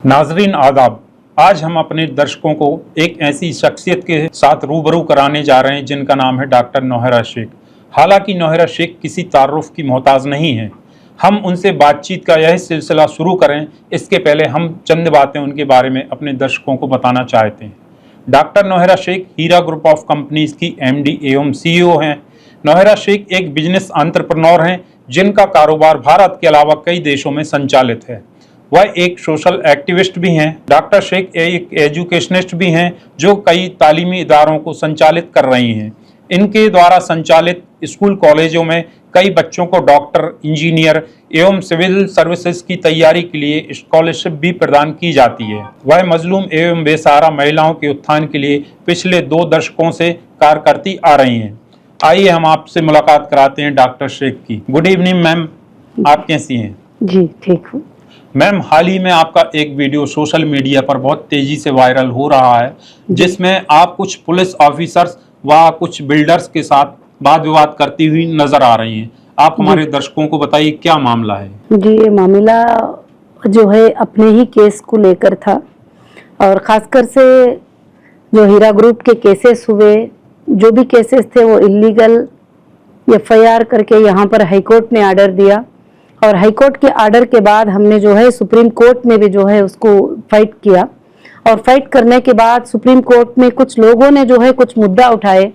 नाजरीन आदाब। आज हम अपने दर्शकों को एक ऐसी शख्सियत के साथ रूबरू कराने जा रहे हैं जिनका नाम है डॉक्टर नौहरा शेख। हालांकि नौहरा शेख किसी तारुफ की मोहताज नहीं है। हम उनसे बातचीत का यह सिलसिला शुरू करें इसके पहले हम चंद बातें उनके बारे में अपने दर्शकों को बताना चाहते हैं। Doctor Nowhera Shaikh Heera group of companies की MD एवं CEO हैं। नौहरा शेख एक बिजनेस एंटरप्रेन्योर हैं जिनका कारोबार भारत के अलावा कई देशों में संचालित है। वह एक सोशल एक्टिविस्ट भी हैं। डॉक्टर शेख एक एजुकेशनिस्ट भी हैं जो कई तालीमी इदारों को संचालित कर रही हैं। इनके द्वारा संचालित स्कूल कॉलेजों में कई बच्चों को डॉक्टर, इंजीनियर एवं सिविल सर्विसेज की तैयारी के लिए स्कॉलरशिप भी प्रदान की जाती है। वह मजलूम एवं बेसहारा महिलाओं के उत्थान के लिए पिछले 2 दशकों से कार्य करती आ रही हैं। आइए हम आपसे मुलाकात कराते हैं डॉक्टर शेख की। गुड इवनिंग मैम, आप कैसी हैं? जी ठीक हूँ मैम, हाल ही में आपका एक वीडियो सोशल मीडिया पर बहुत तेजी से वायरल हो रहा है जिसमें आप कुछ पुलिस ऑफिसर्स व कुछ बिल्डर्स के साथ वाद विवाद करती हुई नजर आ रही हैं। आप हमारे दर्शकों को बताइए क्या मामला है? जी, ये मामला जो है अपने ही केस को लेकर था और खासकर से जो हीरा ग्रुप के केसेस हुए, जो भी केसेस थे वो इलीगल FIR करके यहाँ पर हाईकोर्ट ने आर्डर दिया और हाईकोर्ट के आर्डर के बाद हमने जो है सुप्रीम कोर्ट में भी जो है उसको फाइट किया और फाइट करने के बाद सुप्रीम कोर्ट में कुछ लोगों ने जो है कुछ मुद्दा उठाए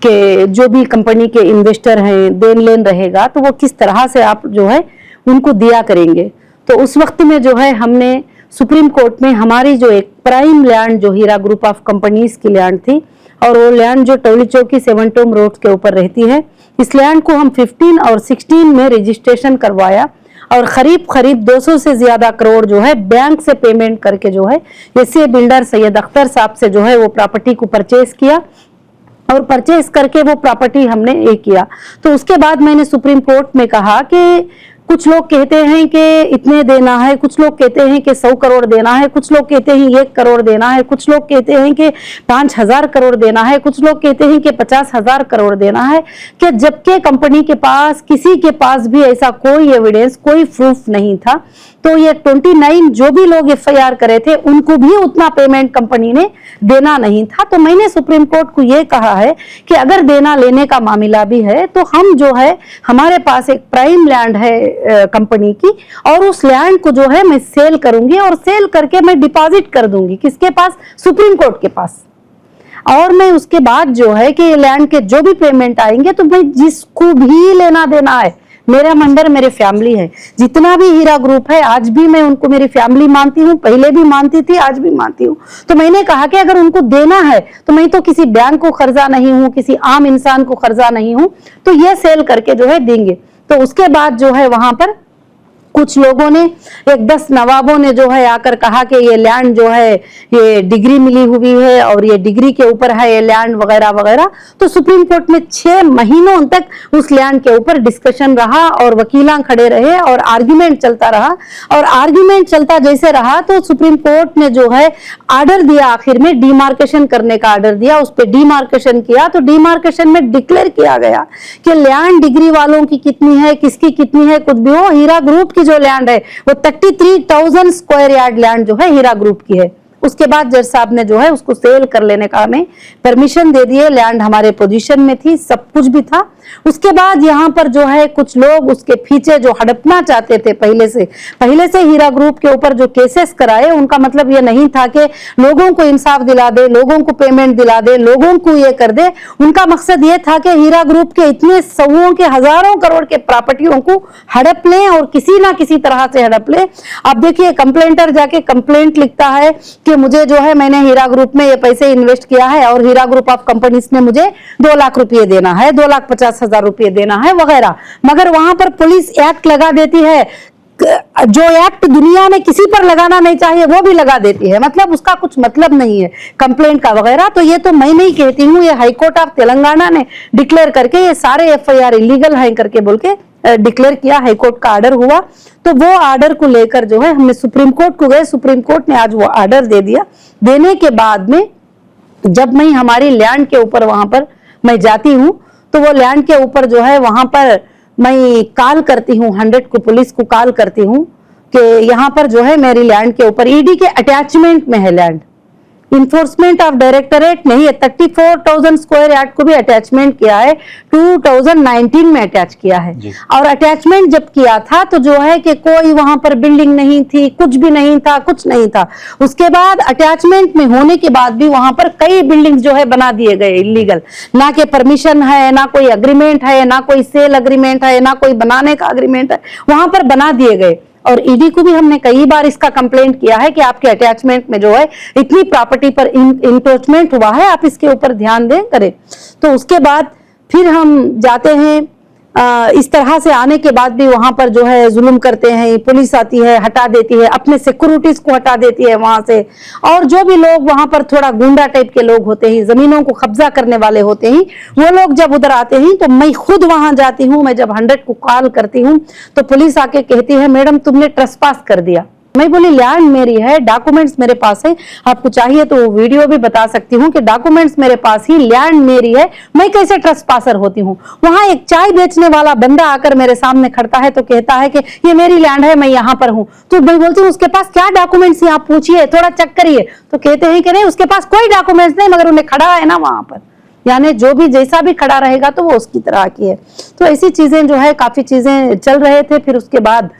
कि जो भी कंपनी के इन्वेस्टर हैं, देन लेन रहेगा तो वो किस तरह से आप जो है उनको दिया करेंगे। तो उस वक्त में जो है हमने सुप्रीम कोर्ट में हमारी जो एक प्राइम लैंड जो हीरा ग्रुप ऑफ कंपनीज की लैंड थी और वो लैंड जो टोली चौकी 7 टोम रोड के ऊपर रहती है, इस लैंड को हम 15 और 16 में रजिस्ट्रेशन करवाया और करीब 200 से ज्यादा करोड़ जो है बैंक से पेमेंट करके जो है ऐसे बिल्डर सैयद अख्तर साहब से जो है वो प्रॉपर्टी को परचेज किया और परचेज करके वो प्रॉपर्टी हमने ये किया। तो उसके बाद मैंने सुप्रीम कोर्ट में कहा कि कुछ लोग कहते हैं कि इतने देना है, कुछ लोग कहते हैं कि 100 करोड़ देना है, कुछ लोग कहते हैं 1 करोड़ देना है, कुछ लोग कहते हैं कि 5000 करोड़ देना है, कुछ लोग कहते हैं कि 50,000 करोड़ देना है, कि जबकि कंपनी के पास किसी के पास भी ऐसा कोई एविडेंस, कोई प्रूफ नहीं था। तो ये 29 जो भी लोग FIR करे थे उनको भी उतना पेमेंट कंपनी ने देना नहीं था। तो मैंने सुप्रीम कोर्ट को ये कहा है कि अगर देना लेने का मामला भी है तो हम जो है हमारे पास एक प्राइम लैंड है कंपनी की और उस लैंड को जो है मैं सेल करूंगी और सेल करके मैं डिपॉजिट कर दूंगी किसके पास? सुप्रीम कोर्ट के पास। और मैं उसके बाद जो है कि लैंड के जो भी पेमेंट आएंगे तो मैं जिसको भी लेना देना है, मेरा मंडर मेरे फैमिली है, जितना भी हीरा ग्रुप है आज भी मैं उनको मेरी फैमिली मानती हूँ, पहले भी मानती थी, आज भी मानती हूँ। तो मैंने कहा कि अगर उनको देना है तो मैं तो किसी बैंक को कर्जा नहीं हूँ, किसी आम इंसान को कर्जा नहीं हूँ, तो ये सेल करके जो है देंगे। तो उसके बाद जो है वहां पर कुछ लोगों ने, एक 10 नवाबों ने जो है आकर कहा कि ये लैंड जो है ये डिग्री मिली हुई है और ये डिग्री के ऊपर है ये लैंड वगैरह वगैरह। तो सुप्रीम कोर्ट में 6 महीनों तक उस लैंड के ऊपर डिस्कशन रहा और वकीलां खड़े रहे और आर्ग्यूमेंट चलता रहा और आर्ग्यूमेंट चलता जैसे रहा तो सुप्रीम कोर्ट ने जो है आर्डर दिया, आखिर में डिमार्केशन करने का आर्डर दिया। उस पर डिमार्केशन किया तो डिमार्केशन में डिक्लेयर किया गया कि लैंड डिग्री वालों की कितनी है, किसकी कितनी है, कुछ भी हो, हीरा ग्रुप की जो लैंड है वो 33,000 स्क्वायर यार्ड लैंड जो है हीरा ग्रुप की है। उसके बाद जज साहब ने जो है उसको सेल कर लेने का हमें परमिशन दे दिए। लैंड हमारे पोजीशन में थी, सब कुछ भी था। उसके बाद यहाँ पर जो है कुछ लोग उसके पीछे जो हड़पना चाहते थे, पहले से हीरा ग्रुप के ऊपर जो केसेस कराए उनका मतलब ये नहीं था कि लोगों को इंसाफ दिला दे, लोगों को पेमेंट दिला दे, लोगों को ये कर दे। उनका मकसद ये था कि हीरा ग्रुप के इतने सौओं के हजारों करोड़ के प्रॉपर्टियों को हड़प लें और किसी ना किसी तरह से हड़प लें। अब देखिए कंप्लेंटर जाके कंप्लेंट लिखता है कि मुझे जो है मैंने हीरा ग्रुप में ये पैसे इन्वेस्ट किया है और हीरा ग्रुप ऑफ कंपनीज ने मुझे 2 लाख रुपये देना है, 2,50,000 रुपये देना है वगैरह, मगर वहां पर पुलिस एक्ट लगा देती है। जो एक्ट दुनिया में किसी पर लगाना नहीं चाहिए वो भी लगा देती है, मतलब उसका कुछ मतलब नहीं है कंप्लेंट का वगैरह। तो ये तो मैं नहीं कहती हूँ, ये हाईकोर्ट ऑफ तेलंगाना ने डिक्लेयर करके ये सारे FIR इलीगल हैं करके बोल के डिक्लेयर किया। हाईकोर्ट का आर्डर हुआ तो वो आर्डर को लेकर जो है हमने सुप्रीम कोर्ट को गए। सुप्रीम कोर्ट ने आज वो आर्डर दे दिया। देने के बाद में जब मैं हमारी लैंड के ऊपर वहां पर मैं जाती हूँ तो वो लैंड के ऊपर जो है वहां पर मैं कॉल करती हूँ, 100 को पुलिस को कॉल करती हूँ कि यहाँ पर जो है मेरी लैंड के ऊपर ईडी के अटैचमेंट में है लैंड, इन्फोर्समेंट ऑफ डायरेक्टरेट नहीं है, 34,000 स्क्वायर यार्ड को भी अटैचमेंट किया है, 2019 में अटैच किया है। और अटैचमेंट जब किया था तो जो है कि कोई वहां पर बिल्डिंग नहीं थी, कुछ भी नहीं था, कुछ नहीं था। उसके बाद अटैचमेंट में होने के बाद भी वहां पर कई बिल्डिंग्स जो है बना दिए गए इलीगल, ना के परमिशन है, ना कोई अग्रीमेंट है, ना कोई सेल अग्रीमेंट है, ना कोई बनाने का अग्रीमेंट है, वहां पर बना दिए गए। और ईडी को भी हमने कई बार इसका कंप्लेंट किया है कि आपके अटैचमेंट में जो है इतनी प्रॉपर्टी पर इंक्रोचमेंट हुआ है, आप इसके ऊपर ध्यान दें करें। तो उसके बाद फिर हम जाते हैं, इस तरह से आने के बाद भी वहां पर जो है जुल्म करते हैं, पुलिस आती है हटा देती है, अपने सिक्योरिटीज को हटा देती है वहां से। और जो भी लोग वहां पर थोड़ा गुंडा टाइप के लोग होते हैं, जमीनों को कब्जा करने वाले होते हैं, वो लोग जब उधर आते हैं तो मैं खुद वहां जाती हूँ। मैं जब 100 को कॉल करती हूँ तो पुलिस आके कहती है मैडम तुमने ट्रेसपास कर दिया। मैं बोली लैंड मेरी है, डॉक्यूमेंट्स मेरे पास है, आपको चाहिए तो वीडियो भी बता सकती हूँ कि डॉक्यूमेंट्स मेरे पास ही, लैंड मेरी है, मैं कैसे ट्रेसपासर होती हूँ। वहां एक चाय बेचने वाला बंदा आकर मेरे सामने खड़ता है तो कहता है कि ये मेरी लैंड है, मैं यहाँ पर हूँ। तो मैं बोलती हूँ उसके पास क्या डॉक्यूमेंट्स है, आप पूछिए, थोड़ा चेक करिए। तो कहते हैं कि नहीं उसके पास कोई डॉक्यूमेंट्स नहीं, मगर उन्हें खड़ा है ना वहां पर, यानी जो भी जैसा भी खड़ा रहेगा तो वो उसकी तरह की है। तो ऐसी चीजें जो है काफी चीजें चल रहे थे। फिर उसके बाद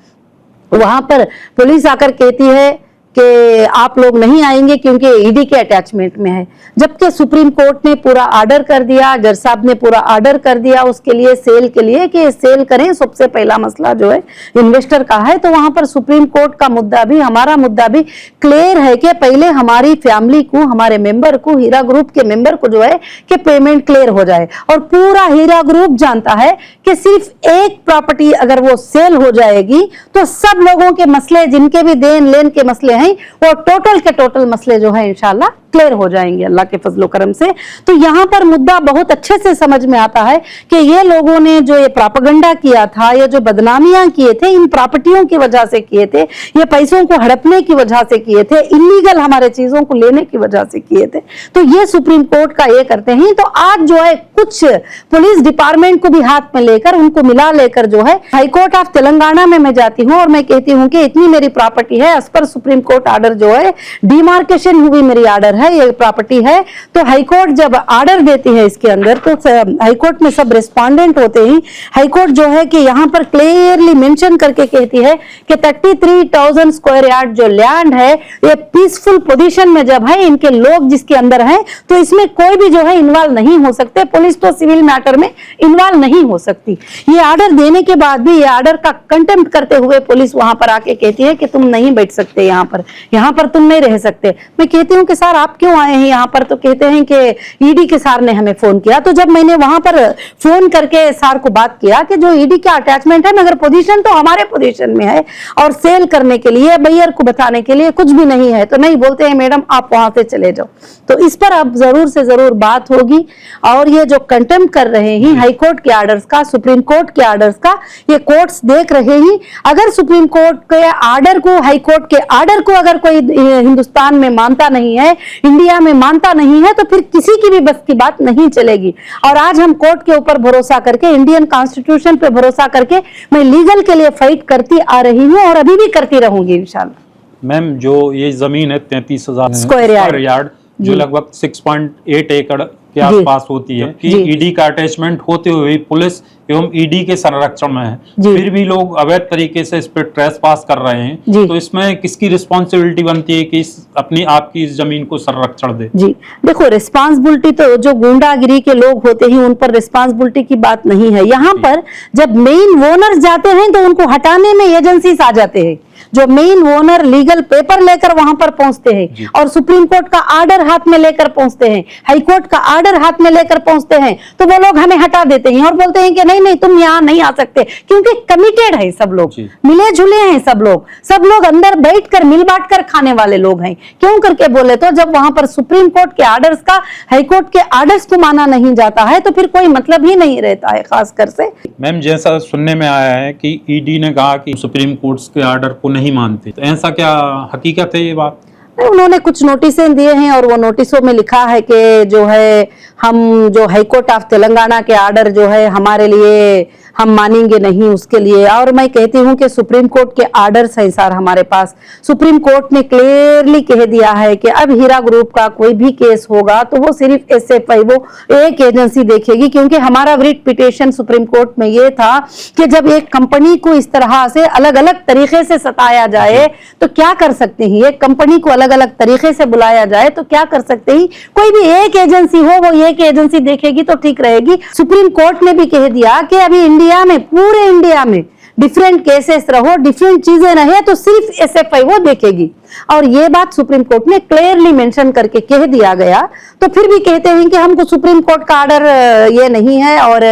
वहां पर पुलिस आकर कहती है कि आप लोग नहीं आएंगे क्योंकि ईडी के अटैचमेंट में है, जबकि सुप्रीम कोर्ट ने पूरा ऑर्डर कर दिया, जज साहब ने पूरा ऑर्डर कर दिया उसके लिए, सेल के लिए कि सेल करें। सबसे पहला मसला जो है इन्वेस्टर का है, तो वहां पर सुप्रीम कोर्ट का मुद्दा भी, हमारा मुद्दा भी क्लियर है कि पहले हमारी फैमिली को, हमारे मेंबर को, हीरा ग्रुप के मेंबर को जो है कि पेमेंट क्लियर हो जाए। और पूरा हीरा ग्रुप जानता है कि सिर्फ एक प्रॉपर्टी अगर वो सेल हो जाएगी तो सब लोगों के मसले, जिनके भी देन लेन के मसले हैं, वो टोटल के टोटल मसले जो है इंशाल्लाह क्लियर हो जाएंगे अल्लाह के फजलो करम से। तो यहाँ पर मुद्दा बहुत अच्छे से समझ में आता है कि ये लोगों ने जो ये प्रोपेगेंडा किया था, ये जो बदनामियां किए थे, इन प्रॉपर्टियों की वजह से किए थे, ये पैसों को हड़पने की वजह से किए थे, इलीगल हमारे चीजों को लेने की वजह से किए थे। तो ये सुप्रीम कोर्ट का ये करते हैं। तो आज जो है कुछ पुलिस डिपार्टमेंट को भी हाथ में लेकर, उनको मिला लेकर जो है हाई कोर्ट ऑफ तेलंगाना में मैं जाती हूँ और मैं कहती हूँ कि इतनी मेरी प्रॉपर्टी है, as per supreme court order जो है, डिमार्केशन हुई मेरी ऑर्डर है, ये प्रॉपर्टी है। तो हाई कोर्ट जब ऑर्डर देती है इसके अंदर, तो हाई कोर्ट में सब रिस्पोंडेंट होते हैं। हाई कोर्ट जो है कि यहाँ पर क्लियरली मेंशन करके कहती है कि 33,000 स्क्वायर यार्ड जो लैंड है, ये पीसफुल पोजीशन में जब है, इनके लोग जिसके अंदर हैं, तो इसमें कोई भी जो है इन्वॉल्व नहीं हो सकते, पुलिस तो सिविल मैटर में इन्वॉल्व नहीं हो सकती। ये ऑर्डर देने के बाद भी, ये ऑर्डर का कंटेम्प्ट करते हुए पुलिस वहां पर आके कहती है कि तुम नहीं बैठ सकते, यहाँ पर तुम नहीं रह सकते। मैं कहती हूँ कि सर आप क्यों आए हैं यहाँ पर? तो कहते हैं कि ईडी के सर ने हमें फोन किया। तो जब मैंने वहां पर फोन करके सर को बात किया कि जो ईडी का अटैचमेंट है, मगर पोजीशन तो हमारे पोजीशन में है और सेल करने के लिए, बायर को बताने के लिए कुछ भी नहीं है, तो नहीं, बोलते हैं मैडम आप वहां से चले जाओ। तो इस पर अब जरूर से जरूर बात होगी। और ये जो कंटेम्प्ट कर रहे हैं हाई कोर्ट के ऑर्डर्स का, सुप्रीम कोर्ट के ऑर्डर्स का, ये कोर्ट्स देख रहे हैं। अगर सुप्रीम कोर्ट के ऑर्डर को, हाई कोर्ट के ऑर्डर को अगर कोई हिंदुस्तान में मानता नहीं है, इंडिया में मानता नहीं है, तो फिर किसी की भी बस की बात नहीं चलेगी। और आज हम कोर्ट के ऊपर भरोसा करके, इंडियन कॉन्स्टिट्यूशन पे भरोसा करके मैं लीगल के लिए फाइट करती आ रही हूँ और अभी भी करती रहूंगी इंशाल्लाह। मैम जो ये जमीन है 33,000 स्क्वायर यार्ड, जो लगभग 6.8 एकड़ के आसपास होती है, कि ईडी का अटैचमेंट होते हुए पुलिस एवं ईडी के संरक्षण में है, फिर भी लोग अवैध तरीके से इस पर ट्रेस पास कर रहे हैं, तो इसमें किसकी रिस्पॉन्सिबिलिटी बनती है कि अपनी आपकी इस जमीन को संरक्षण दे? जी देखो, रिस्पॉन्सिबिलिटी तो जो गुंडागिरी के लोग होते हैं उन पर रिस्पॉन्सिबिलिटी की बात नहीं है। यहाँ पर जब मेन ओनर्स जाते हैं तो उनको हटाने में एजेंसीज आ जाते हैं, जो मेन ओनर लीगल पेपर लेकर वहां पर पहुंचते हैं और सुप्रीम कोर्ट का ऑर्डर हाथ में लेकर पहुंचते हैं, हाई कोर्ट का ऑर्डर हाथ में लेकर पहुंचते हैं, तो वो लोग हमें हटा देते हैं और बोलते हैं कि नहीं नहीं तुम यहाँ नहीं आ सकते, क्योंकि कमिटेड है सब लोग, मिले जुले हैं सब लोग अंदर बैठकर मिल बांट कर खाने वाले लोग हैं। क्यों करके बोले तो जब वहां पर सुप्रीम कोर्ट के ऑर्डर्स का, हाई कोर्ट के ऑर्डर्स को माना नहीं जाता है तो फिर कोई मतलब ही नहीं रहता है। खासकर से मैम जैसा सुनने में आया है कि ईडी ने कहा कि सुप्रीम कोर्ट के ऑर्डर को नहीं मानते, तो ऐसा क्या हकीकत है ये बात? उन्होंने कुछ नोटिसें दिए हैं और वो नोटिसों में लिखा है कि जो है हम जो हाई कोर्ट ऑफ तेलंगाना के आर्डर जो है हमारे लिए हम मानेंगे नहीं उसके लिए। और मैं कहती हूँ कि सुप्रीम कोर्ट के आर्डर्स हैं सर हमारे पास। सुप्रीम कोर्ट ने क्लियरली कह दिया है कि अब हीरा ग्रुप का कोई भी केस होगा तो वो सिर्फ एसएफआई वो एक एजेंसी देखेगी, क्योंकि हमारा रिट पिटिशन सुप्रीम कोर्ट में ये था कि जब एक कंपनी को इस तरह से अलग अलग तरीके से सताया जाए तो क्या कर सकते हैं, एक कंपनी को अलग अलग तरीके से बुलाया जाए तो क्या कर सकते हैं। कोई भी एक एजेंसी हो वो एक एजेंसी देखेगी तो ठीक रहेगी। सुप्रीम कोर्ट ने भी कह दिया कि अभी इंडिया में, पूरे इंडिया में डिफरेंट केसेस रहो, डिफरेंट चीजें रहे तो सिर्फ एसएफआई वो देखेगी। और ये बात सुप्रीम कोर्ट ने क्लियरली मेंशन करके कह दिया गया। तो फिर भी कहते हैं कि हमको सुप्रीम कोर्ट का आर्डर ये नहीं है और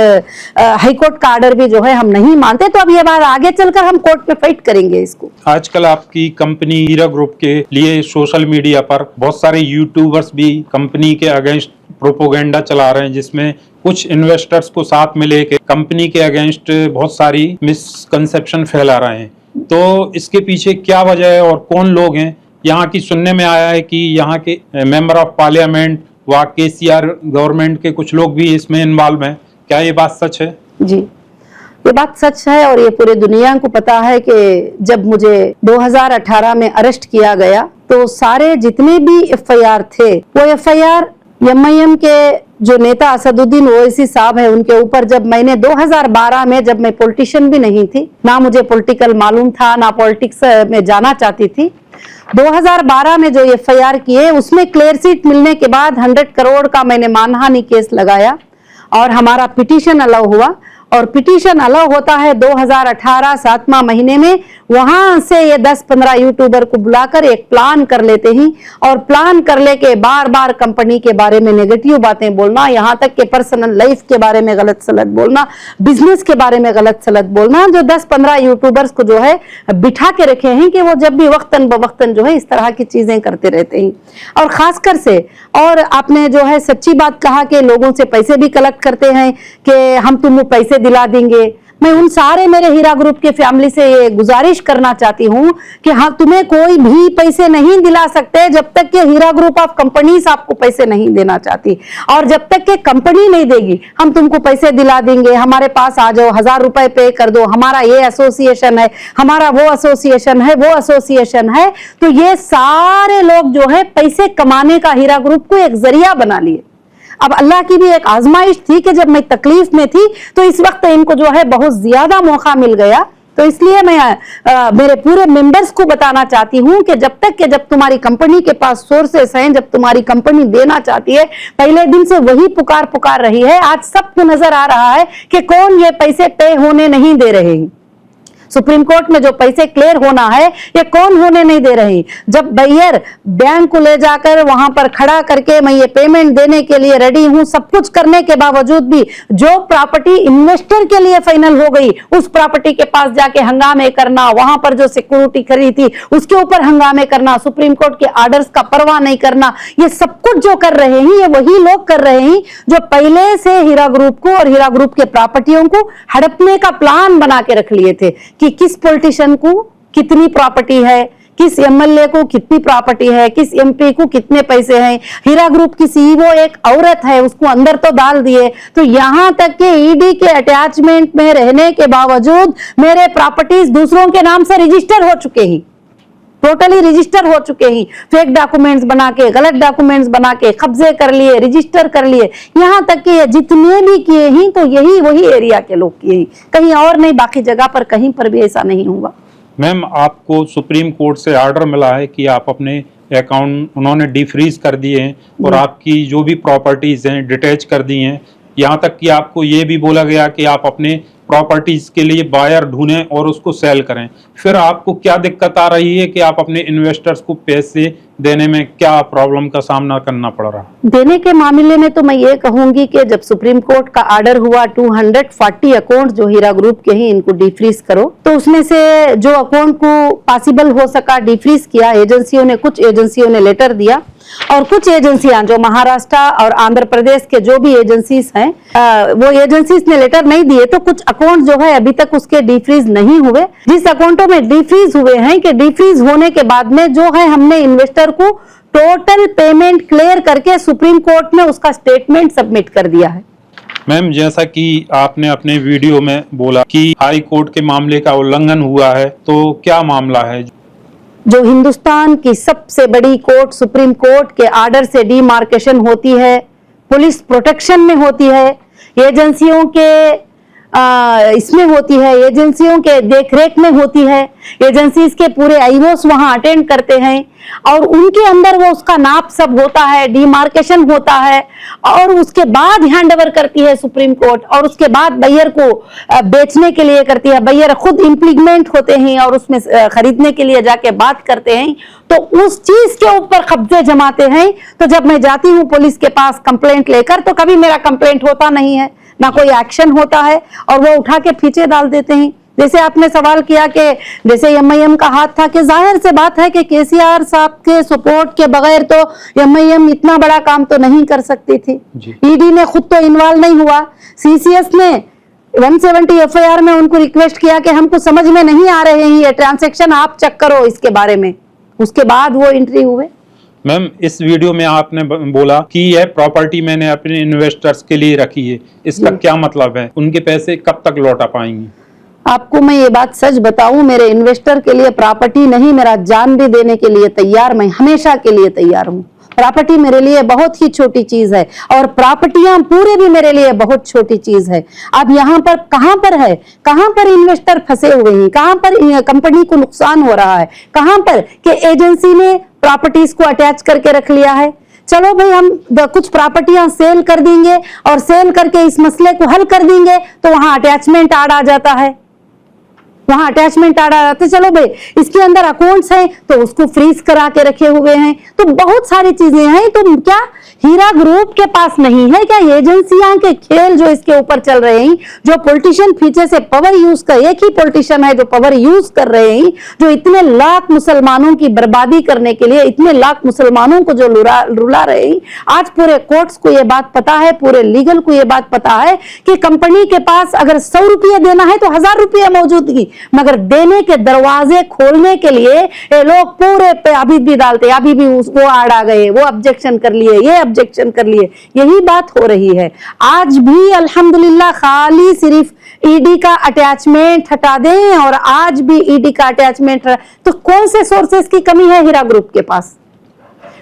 हाई कोर्ट का आर्डर भी जो है हम नहीं मानते। तो अब ये बात आगे चलकर हम कोर्ट में फाइट करेंगे इसको। आजकल आपकी कंपनी हीरा ग्रुप के लिए सोशल मीडिया पर बहुत सारे यूट्यूबर्स भी कंपनी के अगेंस्ट प्रोपोगेंडा चला रहे हैं, जिसमें कुछ इन्वेस्टर्स को साथ में लेके कंपनी के अगेंस्ट बहुत सारी मिसकंसेप्शन फैला रहे हैं। तो इसके पीछे क्या वजह है और कौन लोग हैं? यहाँ की सुनने में आया है कि यहाँ के मेंबर ऑफ पार्लियामेंट व केसीआर गवर्नमेंट के कुछ लोग भी इसमें इन्वॉल्व हैं। क्या ये बात सच है? जी, ये बात सच है और ये पूरे दुनिया को पता है कि जब मुझे 2018 में अरेस्ट किया गया तो सारे जितने भी एफआईआर थे वो एफआईआर एमआईएम के जो नेता असदुद्दीन ओवैसी साहब है उनके ऊपर, जब मैंने 2012 में, जब मैं पॉलिटिशियन भी नहीं थी, ना मुझे पॉलिटिकल मालूम था, ना पॉलिटिक्स में जाना चाहती थी, 2012 में जो एफआईआर किए उसमें क्लियर सीट मिलने के बाद 100 करोड़ का मैंने मानहानि केस लगाया और हमारा पिटीशन अलाउ हुआ। और पिटीशन अलाउ होता है 2018 7वां महीने में। वहां से ये 10-15 यूट्यूबर को बुलाकर एक प्लान कर लेते हैं और प्लान कर लेके बार बार कंपनी के बारे में नेगेटिव बातें बोलना, यहाँ तक कि पर्सनल लाइफ के बारे में गलत सलत बोलना, बिजनेस के बारे में गलत सलत बोलना, जो 10-15 यूट्यूबर्स को जो है बिठा के रखे हैं कि वो जब भी वक्तन बवक्तन जो है इस तरह की चीजें करते रहते हैं। और खासकर से, और आपने जो है सच्ची बात कहा कि लोगों से पैसे भी कलेक्ट करते हैं कि हम तुमको पैसे दिला देंगे। मैं उन सारे मेरे हीरा ग्रुप के फैमिली से ये गुजारिश करना चाहती हूँ कि हाँ, तुम्हें कोई भी पैसे नहीं दिला सकते जब तक कि हीरा ग्रुप ऑफ कंपनीज आपको पैसे नहीं देना चाहती। और जब तक कि कंपनी नहीं देगी हम तुमको पैसे दिला देंगे, हमारे पास आ जाओ, 1000 रुपए पे कर दो, हमारा ये एसोसिएशन है, हमारा वो एसोसिएशन है, वो एसोसिएशन है। तो ये सारे लोग जो है पैसे कमाने का हीरा ग्रुप को एक जरिया बना लिए। अब अल्लाह की भी एक आजमाइश थी कि जब मैं तकलीफ में थी तो इस वक्त इनको जो है बहुत ज्यादा मौका मिल गया। तो इसलिए मैं मेरे पूरे मेंबर्स को बताना चाहती हूं कि जब तुम्हारी कंपनी के पास सोर्सेस हैं, जब तुम्हारी कंपनी देना चाहती है, पहले दिन से वही पुकार रही है। आज सबको नजर आ रहा है कि कौन ये पैसे पे होने नहीं दे रहे हैं। सुप्रीम कोर्ट में जो पैसे क्लियर होना है ये कौन होने नहीं दे रही। जब बायर बैंक को ले जाकर वहां पर खड़ा करके मैं ये पेमेंट देने के लिए रेडी हूं, सब कुछ करने के बावजूद भी जो प्रॉपर्टी इन्वेस्टर के लिए फाइनल हो गई उस प्रॉपर्टी के पास जाके हंगामे करना, वहां पर जो सिक्योरिटी खड़ी थी उसके ऊपर हंगामे करना, सुप्रीम कोर्ट के आर्डर्स का परवाह नहीं करना, ये सब कुछ जो कर रहे हैं ये वही लोग कर रहे हैं जो पहले से हीरा ग्रुप को और हीरा ग्रुप के प्रॉपर्टियों को हड़पने का प्लान बना के रख लिए थे कि किस पॉलिटिशियन को कितनी प्रॉपर्टी है, किस एमएलए को कितनी प्रॉपर्टी है, किस एमपी को कितने पैसे हैं। हीरा ग्रुप की सीईओ एक औरत है, उसको अंदर तो डाल दिए। तो यहां तक कि ईडी के अटैचमेंट में रहने के बावजूद मेरे प्रॉपर्टीज दूसरों के नाम से रजिस्टर हो चुके हैं, टोटली रजिस्टर हो चुके हैं। फेक डॉक्यूमेंट्स बना के, गलत डॉक्यूमेंट्स बना के कब्जे कर लिए, रजिस्टर कर लिए। यहां तक कि जितने भी किए हैं तो यही वही एरिया के लोग किए हैं, कहीं और नहीं, बाकी जगह पर कहीं पर भी ऐसा नहीं हुआ। मैम, आपको सुप्रीम कोर्ट से ऑर्डर मिला है कि आप अपने अकाउंट उन्होंने डिफ्रीज कर दिए हैं और आपकी जो भी प्रॉपर्टीज हैं डिटैच कर दी हैं। यहाँ तक कि आपको ये भी बोला गया कि आप अपने प्रॉपर्टीज के लिए बायर ढूंढें और उसको सेल करें। फिर आपको क्या दिक्कत आ रही है कि आप अपने इन्वेस्टर्स को पैसे देने में क्या प्रॉब्लम का सामना करना पड़ रहा है? देने के मामले में तो मैं ये कहूंगी कि जब सुप्रीम कोर्ट का ऑर्डर हुआ 240 अकाउंट जो हीरा ग्रुप के ही इनको डिफ्रीज करो, तो उसमें से जो अकाउंट को पॉसिबल हो सका डिफ्रीज किया एजेंसियों ने, कुछ एजेंसियों ने लेटर दिया और कुछ एजेंसियां जो महाराष्ट्र और आंध्र प्रदेश के जो भी एजेंसीज हैं, वो एजेंसीज ने लेटर नहीं दिए, तो कुछ अकाउंट जो है अभी तक उसके डीफ्रीज नहीं हुए। जिस अकाउंटों में डीफ्रीज हुए हैं कि डीफ्रीज होने के बाद में जो है हमने इन्वेस्टर को टोटल पेमेंट क्लियर करके सुप्रीम कोर्ट में उसका स्टेटमेंट सबमिट कर दिया है। मैम, जैसा कि आपने अपने वीडियो में बोला कि हाई कोर्ट के मामले का उल्लंघन हुआ है, तो क्या मामला है? जो हिंदुस्तान की सबसे बड़ी कोर्ट सुप्रीम कोर्ट के आर्डर से डीमार्केशन होती है, पुलिस प्रोटेक्शन में होती है, एजेंसियों के इसमें होती है, एजेंसियों के देखरेख में होती है, एजेंसीज के पूरे आईओस वहां अटेंड करते हैं और उनके अंदर वो उसका नाप सब होता है, डीमार्केशन होता है और उसके बाद हैंडओवर करती है सुप्रीम कोर्ट और उसके बाद बायर को बेचने के लिए करती है। बायर खुद इम्प्लीमेंट होते हैं और उसमें खरीदने के लिए जाके बात करते हैं, तो उस चीज के ऊपर कब्जे जमाते हैं। तो जब मैं जाती हूँ पुलिस के पास कंप्लेंट लेकर, तो कभी मेरा कंप्लेंट होता नहीं है, ना कोई एक्शन होता है और वो उठा के पीछे डाल देते हैं। जैसे आपने सवाल किया कि जैसे एमआईएम का हाथ था, कि जाहिर से बात है कि केसीआर साहब के सपोर्ट के बगैर तो एमआईएम इतना बड़ा काम तो नहीं कर सकती थी। ईडी ने खुद तो इन्वॉल्व नहीं हुआ, सीसीएस ने 170 एफआईआर में उनको रिक्वेस्ट किया कि हमको समझ में नहीं आ रहे हैं ये ट्रांजैक्शन, आप चेक करो इसके बारे में, उसके बाद वो एंट्री हुए। मैम, इस वीडियो में आपने बोला कि यह प्रॉपर्टी मैंने अपने इन्वेस्टर्स के लिए रखी है, इसका क्या मतलब है? उनके पैसे कब तक लौटा पाएंगे? आपको मैं ये बात सच बताऊं, मेरे इन्वेस्टर के लिए प्रॉपर्टी नहीं, मेरा जान भी देने के लिए तैयार, मैं हमेशा के लिए तैयार हूं। प्रॉपर्टी मेरे लिए बहुत ही छोटी चीज है और प्रॉपर्टियां पूरे भी मेरे लिए बहुत छोटी चीज है। अब यहाँ पर कहां पर है, कहां पर इन्वेस्टर फंसे हुए हैं, कहां पर कंपनी को नुकसान हो रहा है, कहां पर कि एजेंसी ने प्रॉपर्टीज को अटैच करके रख लिया है। चलो भाई, हम कुछ प्रॉपर्टियां सेल कर देंगे और सेल करके इस मसले को हल कर देंगे, तो वहां अटैचमेंट आड़ आ जाता है, वहां अटैचमेंट आ रहा था। चलो भाई, इसके अंदर अकाउंट्स हैं तो उसको फ्रीज करा के रखे हुए हैं, तो बहुत सारी चीजें हैं। तो क्या हीरा ग्रुप के पास नहीं है क्या? एजेंसियां के खेल जो इसके ऊपर चल रहे हैं, जो पॉलिटिशियन पीछे से पावर यूज कर, एक ही पॉलिटिशियन है जो पावर यूज कर रहे हैं, जो इतने लाख मुसलमानों की बर्बादी करने के लिए इतने लाख मुसलमानों को जो रुला रहे हैं। आज पूरे कोर्ट्स को ये बात पता है, पूरे लीगल को ये बात पता है कि कंपनी के पास अगर 100 रुपये देना है तो 1000 रुपये मौजूदगी, मगर देने के दरवाजे खोलने के लिए ये लोग पूरे पे अभी भी डालते, अभी भी वो आड़ आ गए, वो ऑब्जेक्शन कर लिए, ये ऑब्जेक्शन कर लिए, यही बात हो रही है। आज भी अल्हम्दुलिल्लाह खाली सिर्फ ईडी का अटैचमेंट हटा दें और आज भी ईडी का अटैचमेंट, तो कौन से सोर्सेस की कमी है हीरा ग्रुप के पास?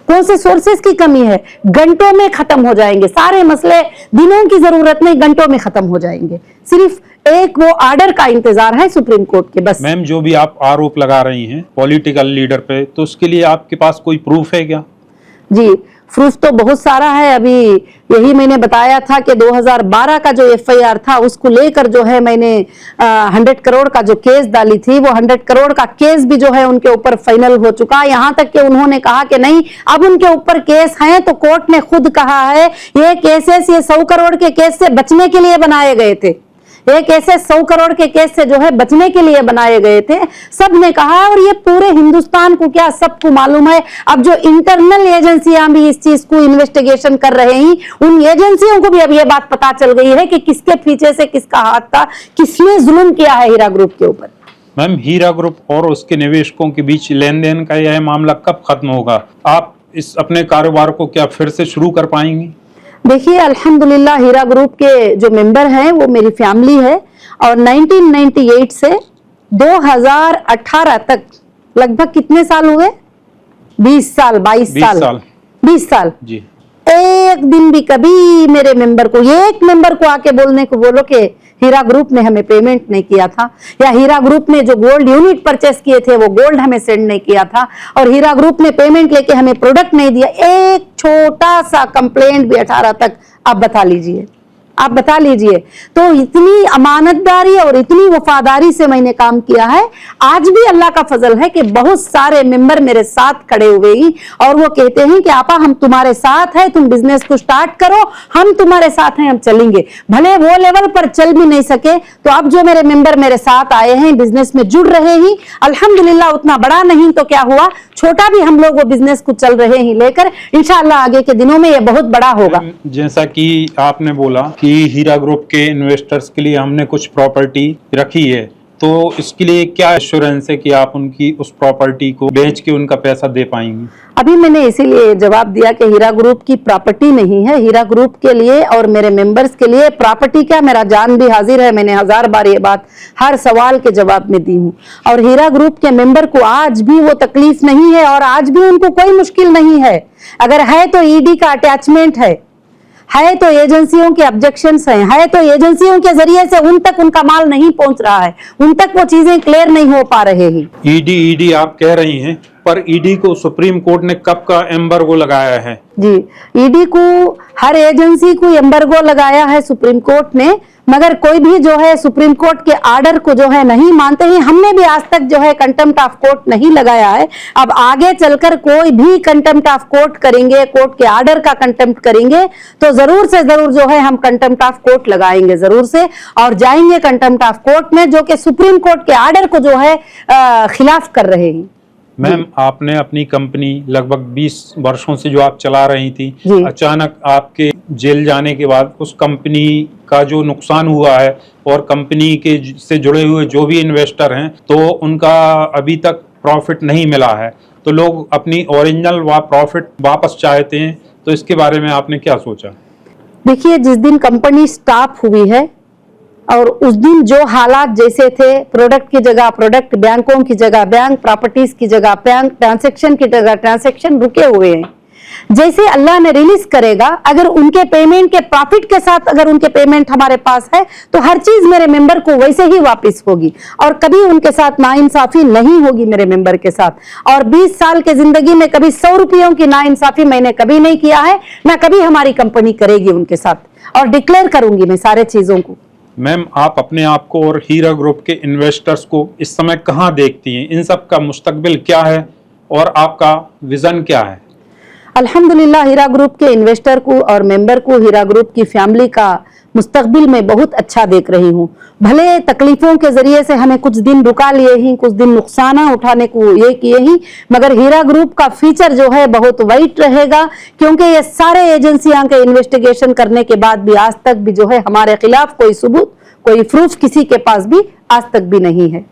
कौन से सोर्सेस की कमी है? घंटों में खत्म हो जाएंगे सारे मसले, दिनों की जरूरत नहीं, घंटों में खत्म हो जाएंगे। सिर्फ एक वो आर्डर का इंतजार है सुप्रीम कोर्ट के, बस। मैम, जो भी आप आरोप लगा रही हैं पॉलिटिकल लीडर पे, तो उसके लिए आपके पास कोई प्रूफ है क्या? जी, प्रूफ तो बहुत सारा है। अभी यही मैंने बताया था कि 2012 का जो एफआईआर था उसको लेकर जो है मैंने 100 करोड़ का जो केस डाली थी, वो 100 करोड़ का केस भी जो है उनके ऊपर फाइनल हो चुका। यहाँ तक कि उन्होंने कहा कि नहीं, अब उनके ऊपर केस है, तो कोर्ट ने खुद कहा है ये केसेस, ये 100 करोड़ के केस से बचने के लिए बनाए गए थे, ये केसेस 100 करोड़ के केस से जो है बचने के लिए बनाए गए थे, सब ने कहा। और ये पूरे हिंदुस्तान को क्या सबको मालूम है। अब जो इंटरनल एजेंसियां भी इस चीज को इन्वेस्टिगेशन कर रहे हैं, उन एजेंसियों को भी अब ये बात पता चल गई है कि किसके पीछे से किसका हाथ था, किसने जुल्म किया है हीरा ग्रुप के ऊपर। मैम, हीरा ग्रुप और उसके निवेशकों के बीच लेन देन का यह मामला कब खत्म होगा? आप इस अपने कारोबार को क्या फिर से शुरू कर पाएंगी? देखिए, अल्हम्दुलिल्लाह हीरा ग्रुप के जो मेंबर हैं वो मेरी फैमिली है और 1998 से 2018 तक लगभग कितने साल हुए? 20 साल, 22 साल, 20 साल जी। एक दिन भी कभी मेरे मेंबर को, एक मेंबर को आके बोलने को बोलो कि हीरा ग्रुप ने हमें पेमेंट नहीं किया था, या हीरा ग्रुप ने जो गोल्ड यूनिट परचेस किए थे वो गोल्ड हमें सेंड नहीं किया था, और हीरा ग्रुप ने पेमेंट लेके हमें प्रोडक्ट नहीं दिया, एक छोटा सा कंप्लेंट भी 18 तक आप बता लीजिए, आप बता लीजिए। तो इतनी अमानतदारी और इतनी वफादारी से मैंने काम किया है। आज भी अल्लाह का फजल है कि बहुत सारे मेंबर मेरे साथ खड़े हुए हैं और वो कहते हैं कि आपा हम तुम्हारे साथ हैं, तुम बिजनेस को स्टार्ट करो, हम तुम्हारे साथ हैं, हम चलेंगे। भले वो लेवल पर चल भी नहीं सके तो अब जो मेरे मेंबर मेरे साथ आए हैं, बिजनेस में जुड़ रहे हैं, अल्हम्दुलिल्लाह उतना बड़ा नहीं तो क्या हुआ, छोटा भी हम लोग वो बिजनेस को चल रहे हैं लेकर, इंशाअल्लाह आगे के दिनों में ये बहुत बड़ा होगा। जैसा कि आपने बोला कि हीरा ग्रुप के इन्वेस्टर्स के लिए हमने कुछ प्रॉपर्टी रखी है, तो इसके लिए क्या एश्योरेंस है कि आप उनकी उस प्रॉपर्टी को बेच के उनका पैसा दे पाएंगे? अभी मैंने इसीलिए जवाब दिया कि हीरा ग्रुप की प्रॉपर्टी नहीं है, हीरा ग्रुप के लिए और मेरे मेंबर्स के लिए प्रॉपर्टी क्या, मेरा जान भी हाजिर है। मैंने 1000 बार ये बात हर सवाल के जवाब में दी हूँ। और हीरा ग्रुप के मेंबर को आज भी वो तकलीफ नहीं है और आज भी उनको कोई मुश्किल नहीं है। अगर है तो ईडी का अटैचमेंट है तो एजेंसियों के ऑब्जेक्शंस हैं, है तो एजेंसियों के जरिए से उन तक उनका माल नहीं पहुंच रहा है, उन तक वो चीजें क्लियर नहीं हो पा रहे हैं। ईडी आप कह रही हैं, पर ईडी को सुप्रीम कोर्ट ने कब का एम्बार्गो लगाया है? जी, ईडी को हर एजेंसी को एम्बार्गो लगाया है सुप्रीम कोर्ट ने, मगर कोई भी जो है सुप्रीम कोर्ट के आर्डर को जो है नहीं मानते हैं। हमने भी आज तक जो है कंटेम्प्ट ऑफ कोर्ट नहीं लगाया है। अब आगे चलकर कोई भी कंटेम्प्ट ऑफ कोर्ट करेंगे, कोर्ट के आर्डर का कंटेम्प्ट करेंगे, तो जरूर से जरूर जो है हम कंटेम्प्ट ऑफ कोर्ट लगाएंगे जरूर से, और जाएंगे कंटेम्प्ट ऑफ कोर्ट में, जो कि सुप्रीम कोर्ट के आर्डर को जो है खिलाफ कर रहे हैं। मैम, आपने अपनी कंपनी लगभग 20 वर्षों से जो आप चला रही थी, अचानक आपके जेल जाने के बाद उस कंपनी का जो नुकसान हुआ है और कंपनी के से जुड़े हुए जो भी इन्वेस्टर हैं, तो उनका अभी तक प्रॉफिट नहीं मिला है, तो लोग अपनी ओरिजिनल प्रॉफिट वापस चाहते हैं, तो इसके बारे में आपने क्या सोचा? देखिए, जिस दिन कंपनी स्टॉप हुई है और उस दिन जो हालात जैसे थे, प्रोडक्ट की जगह प्रोडक्ट, बैंकों की जगह बैंक, प्रॉपर्टीज की जगह बैंक, ट्रांसैक्शन की जगह ट्रांसैक्शन रुके हुए हैं। जैसे अल्लाह ने रिलीज करेगा, अगर उनके पेमेंट के प्रॉफिट के साथ अगर उनके पेमेंट हमारे पास है, तो हर चीज मेरे मेंबर को वैसे ही वापस होगी और कभी उनके साथ नाइंसाफी नहीं होगी मेरे मेंबर के साथ। और 20 साल के जिंदगी में कभी 100 रुपयों की नाइंसाफी मैंने कभी नहीं किया है, ना कभी हमारी कंपनी करेगी उनके साथ, और डिक्लेयर करूंगी मैं सारे चीजों को। मैम, आप अपने आप को और हीरा ग्रुप के इन्वेस्टर्स को इस समय कहाँ देखती हैं? इन सब का मुस्तकबिल क्या है और आपका विजन क्या है? अल्हम्दुलिल्लाह, हीरा ग्रुप के इन्वेस्टर को और मेंबर को, हीरा ग्रुप की फैमिली का मुस्तकबिल में बहुत अच्छा देख रही हूँ। भले तकलीफों के जरिए से हमें कुछ दिन रुका लिए ही, कुछ दिन नुकसान उठाने को ये किए ही, मगर हीरा ग्रुप का फ्यूचर जो है बहुत वाइट रहेगा, क्योंकि ये सारे एजेंसियां के इन्वेस्टिगेशन करने के बाद भी आज तक भी जो है हमारे खिलाफ कोई सबूत, कोई प्रूफ किसी के पास भी आज तक भी नहीं है।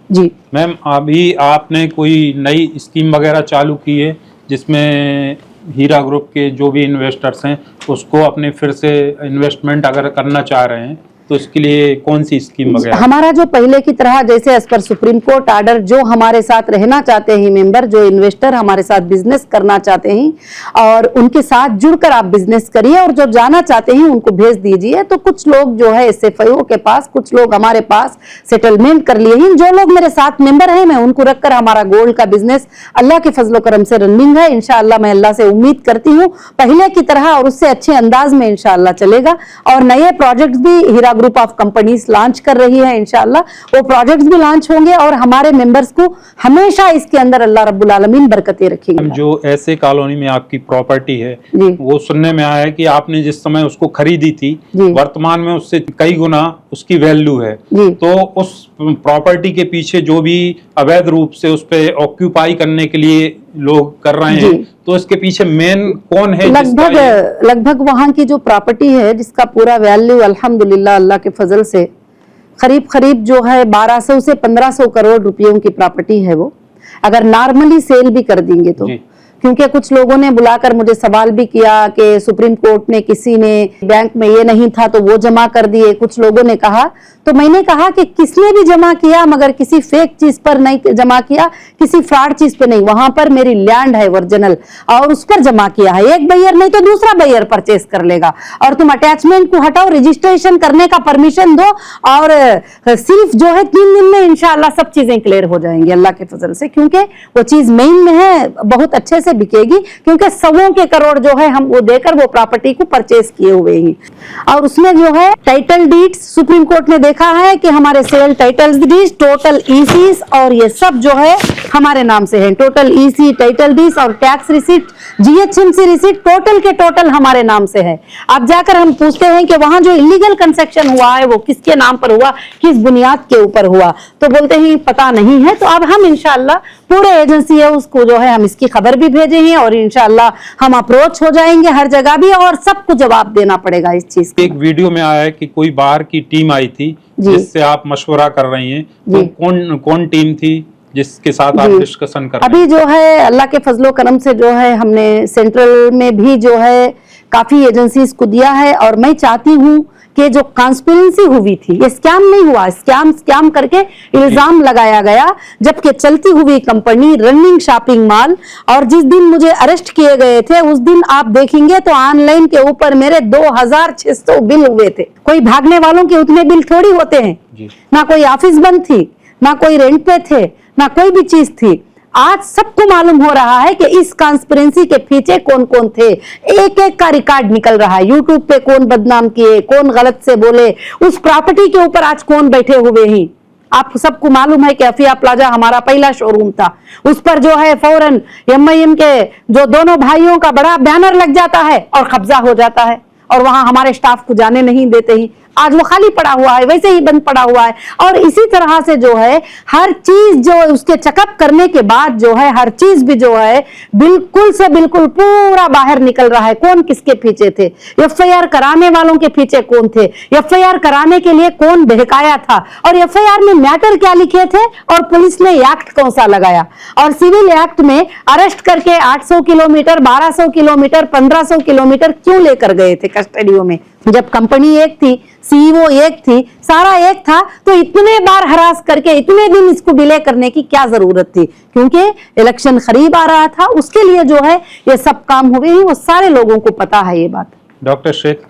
जी मैम, अभी आपने कोई नई स्कीम वगैरह चालू की है जिसमें हीरा ग्रुप के जो भी इन्वेस्टर्स हैं उसको अपने फिर से इन्वेस्टमेंट अगर करना चाह रहे हैं, तो इसके लिए कौन सी स्कीम वगैरह? हमारा जो पहले की तरह, जैसे as per supreme court order, जो हमारे साथ रहना चाहते हैं मेंबर, जो इन्वेस्टर हमारे साथ बिजनेस करना चाहते हैं और उनके साथ जुड़कर आप बिजनेस करिए, और जो जाना चाहते हैं उनको भेज दीजिए। तो कुछ लोग जो है SFIO के पास, कुछ लोग हमारे पास सेटलमेंट कर लिए हैं। जो लोग मेरे साथ मेंबर हैं, मैं उनको रखकर हमारा गोल्ड का बिजनेस अल्लाह के फजलो करम से रनिंग है। इंशाअल्लाह मैं अल्लाह से उम्मीद करती हूँ पहले की तरह और उससे अच्छे अंदाज में इंशाअल्लाह चलेगा। और नए प्रोजेक्ट्स भी हीरा ग्रुप ऑफ कंपनीज लॉन्च कर रही है, इंशाअल्लाह वो प्रोजेक्ट्स भी लॉन्च होंगे और हमारे मेंबर्स को हमेशा इसके अंदर अल्लाह रब्बुल आलमीन बरकतें रखेंगे। जो ऐसे कॉलोनी में आपकी प्रॉपर्टी है, वो सुनने में आया है कि आपने जिस समय उसको खरीदी थी, वर्तमान में उससे कई गुना उसकी वैल्यू है, तो उस प्रॉपर्टी के पीछे जो भी अवैध रूप से उस पे ऑक्यूपाई करने के लिए लोग कर रहे हैं, तो इसके पीछे मेन कौन है? लगभग वहां की जो प्रॉपर्टी है, जिसका पूरा वैल्यू अल्हम्दुलिल्लाह अल्लाह के फजल से करीब जो है 1200 से 1500 करोड़ रुपयों की प्रॉपर्टी है वो, अगर नॉर्मली सेल भी कर देंगे तो। क्योंकि कुछ लोगों ने बुलाकर मुझे सवाल भी किया कि सुप्रीम कोर्ट ने किसी ने बैंक में ये नहीं था तो वो जमा कर दिए, कुछ लोगों ने कहा, तो मैंने कहा कि किसने भी जमा किया मगर किसी फेक चीज पर नहीं जमा किया, किसी फ्रॉड चीज पे नहीं, वहां पर मेरी लैंड है ओरिजिनल और उस पर जमा किया है। एक बायर नहीं तो दूसरा बायर परचेस कर लेगा, और तुम अटैचमेंट को हटाओ, रजिस्ट्रेशन करने का परमिशन दो, और सिर्फ जो है 3 दिन में इंशाअल्लाह सब चीजें क्लियर हो जाएंगी अल्लाह के फजल से, क्योंकि वो चीज मेन में है, बहुत अच्छे से बिकेगी, क्योंकि सवों के करोड़ जो है हम वो देकर वो प्रॉपर्टी को परचेस किए हुए हैं। और उसमें जो है टाइटल डीड, सुप्रीम कोर्ट ने देखा है कि हमारे cell title deed, total ISIS और ये सब जो है हमारे नाम से है। टोटल ईसी, टाइटल डीड और tax receipt, GHMC receipt total के टोटल हमारे नाम से है। अब जाकर हम पूछते हैं कि वहां जो इलीगल कंस्ट्रक्शन हुआ है वो किसके नाम पर हुआ, किस बुनियाद के ऊपर हुआ, तो बोलते हैं पता नहीं है। तो अब हम इंशाल्लाह पूरे एजेंसी है उसको जो है हम इसकी खबर भी भेजे हैं और इंशाल्लाह हम अप्रोच हो जाएंगे हर जगह भी और सबको जवाब देना पड़ेगा इस चीज का। एक वीडियो में आया है कि कोई बाहर की टीम आई थी जिससे आप मशवरा कर रही हैं, तो कौन टीम थी जिसके साथ आप डिस्कशन कर रहे हैं? अभी जो है अल्लाह के फजलो करम से जो है हमने सेंट्रल में भी जो है काफी एजेंसीज को दिया है और मैं चाहती हूँ कि जो कॉन्स्पिरेंसी हुई थी, ये स्कैम नहीं हुआ, स्कैम करके इल्जाम लगाया गया, जबकि चलती हुई कंपनी रनिंग शॉपिंग मॉल, और जिस दिन मुझे अरेस्ट किए गए थे उस दिन आप देखेंगे तो ऑनलाइन के ऊपर मेरे 2600 बिल हुए थे। कोई भागने वालों के उतने बिल थोड़ी होते हैं, ना कोई ऑफिस बंद थी, ना कोई रेंट पे थे, ना कोई भी चीज थी। आज सबको मालूम हो रहा है कि इस कॉन्स्पिरेंसी के पीछे कौन कौन थे, एक एक का रिकॉर्ड निकल रहा है। यूट्यूब पे कौन बदनाम किए, कौन गलत से बोले, उस प्रॉपर्टी के ऊपर आज कौन बैठे हुए हैं। आप सबको मालूम है कि अफिया प्लाजा हमारा पहला शोरूम था, उस पर जो है फौरन एमआईएम के जो दोनों भाइयों का बड़ा बैनर लग जाता है और कब्जा हो जाता है और वहां हमारे स्टाफ को जाने नहीं देते ही। आज वो खाली पड़ा हुआ है, वैसे ही बंद पड़ा हुआ है। और इसी तरह से जो है हर चीज जो उसके चेकअप करने के बाद जो है हर चीज भी जो है बिल्कुल से बिल्कुल पूरा बाहर निकल रहा है। कौन किसके पीछे थे, एफआईआर कराने वालों के पीछे कौन थे, एफआईआर कराने के लिए कौन बहकाया था, और एफआईआर में मैटर क्या लिखे थे और पुलिस ने एक्ट कौन सा लगाया, और सिविल एक्ट में अरेस्ट करके 800 किलोमीटर, 1200 किलोमीटर, 1500 किलोमीटर क्यों लेकर गए थे कस्टडियों में, जब कंपनी एक थी, सीईओ एक थी, सारा एक था, तो इतने बार हरास करके इतने दिन इसको डिले करने की क्या जरूरत थी? क्योंकि इलेक्शन करीब आ रहा था, उसके लिए जो है ये सब काम हुए हैं, वो सारे लोगों को पता है ये बात। डॉक्टर शेख,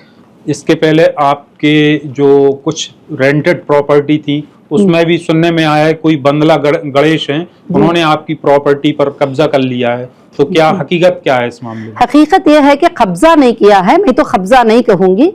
इसके पहले आपके जो कुछ रेंटेड प्रॉपर्टी थी उसमें भी सुनने में आया है कोई बंदला गणेश हैं, उन्होंने आपकी प्रॉपर्टी पर कब्जा कर लिया है, तो क्या हकीकत क्या है इस मामले में? हकीकत यह है कि कब्जा नहीं किया है, मैं तो कब्जा नहीं कहूंगी,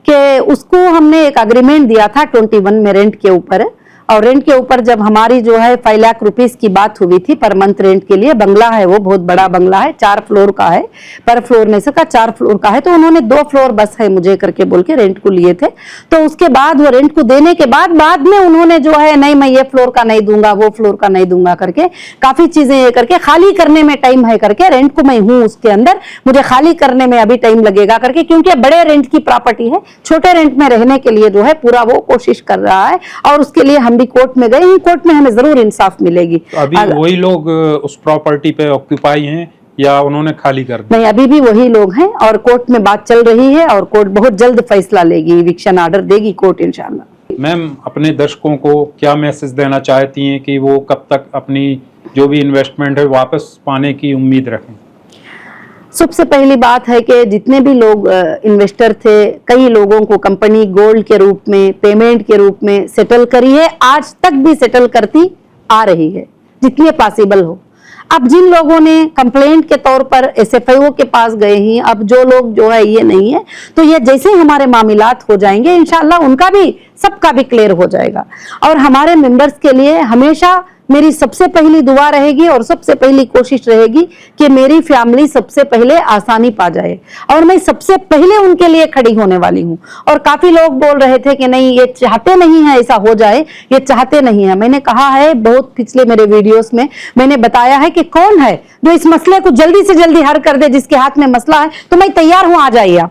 कि उसको हमने एक एग्रीमेंट दिया था 21 में रेंट के ऊपर, और रेंट के ऊपर जब हमारी जो है 5 लाख रुपीस की बात हुई थी पर मंथ रेंट के लिए, बंगला है वो बहुत बड़ा बंगला है, 4 फ्लोर का है, पर फ्लोर में से का 4 फ्लोर का है, तो उन्होंने 2 फ्लोर बस है मुझे करके बोल के रेंट को लिए थे। तो उसके बाद वो रेंट को देने के बाद में उन्होंने जो है नहीं मैं ये फ्लोर का नहीं दूंगा, वो फ्लोर का नहीं दूंगा करके काफी चीजें ये करके, खाली करने में टाइम है करके, रेंट को मैं हूँ उसके अंदर, मुझे खाली करने में अभी टाइम लगेगा करके, क्योंकि बड़े रेंट की प्रॉपर्टी है, छोटे रेंट में रहने के लिए जो है पूरा वो कोशिश कर रहा है, और उसके लिए हम भी कोर्ट में गए, कोर्ट में हमें जरूर इंसाफ मिलेगी। तो अभी वही लोग उस प्रॉपर्टी पे ऑक्यूपाई हैं या उन्होंने खाली कर दिया? नहीं, अभी भी वही लोग हैं और कोर्ट में बात चल रही है और कोर्ट बहुत जल्द फैसला लेगी, इविक्शन ऑर्डर देगी कोर्ट इंशाल्लाह। मैम, अपने दर्शकों को क्या मैसेज देना चाहती हैं कि वो कब तक अपनी जो भी इन्वेस्टमेंट है वापस पाने की उम्मीद रखें? सबसे पहली बात है कि जितने भी लोग इन्वेस्टर थे, कई लोगों को कंपनी गोल्ड के रूप में, पेमेंट के रूप में सेटल करी है, आज तक भी सेटल करती आ रही है जितने पॉसिबल हो। अब जिन लोगों ने कंप्लेंट के तौर पर एसएफआईओ के पास गए हैं, अब जो लोग जो है ये नहीं है, तो ये जैसे हमारे मामलात हो जाएंगे इंशाल्लाह उनका भी सबका भी क्लियर हो जाएगा। और हमारे मेंबर्स के लिए हमेशा मेरी सबसे पहली दुआ रहेगी और सबसे पहली कोशिश रहेगी कि मेरी फैमिली सबसे पहले आसानी पा जाए, और मैं सबसे पहले उनके लिए खड़ी होने वाली हूँ। और काफी लोग बोल रहे थे कि नहीं ये चाहते नहीं है ऐसा हो जाए, ये चाहते नहीं है। मैंने कहा है बहुत पिछले मेरे वीडियोस में मैंने बताया है कि कौन है जो इस मसले को जल्दी से जल्दी हल कर दे, जिसके हाथ में मसला है, तो मैं तैयार हूँ, आ जाइए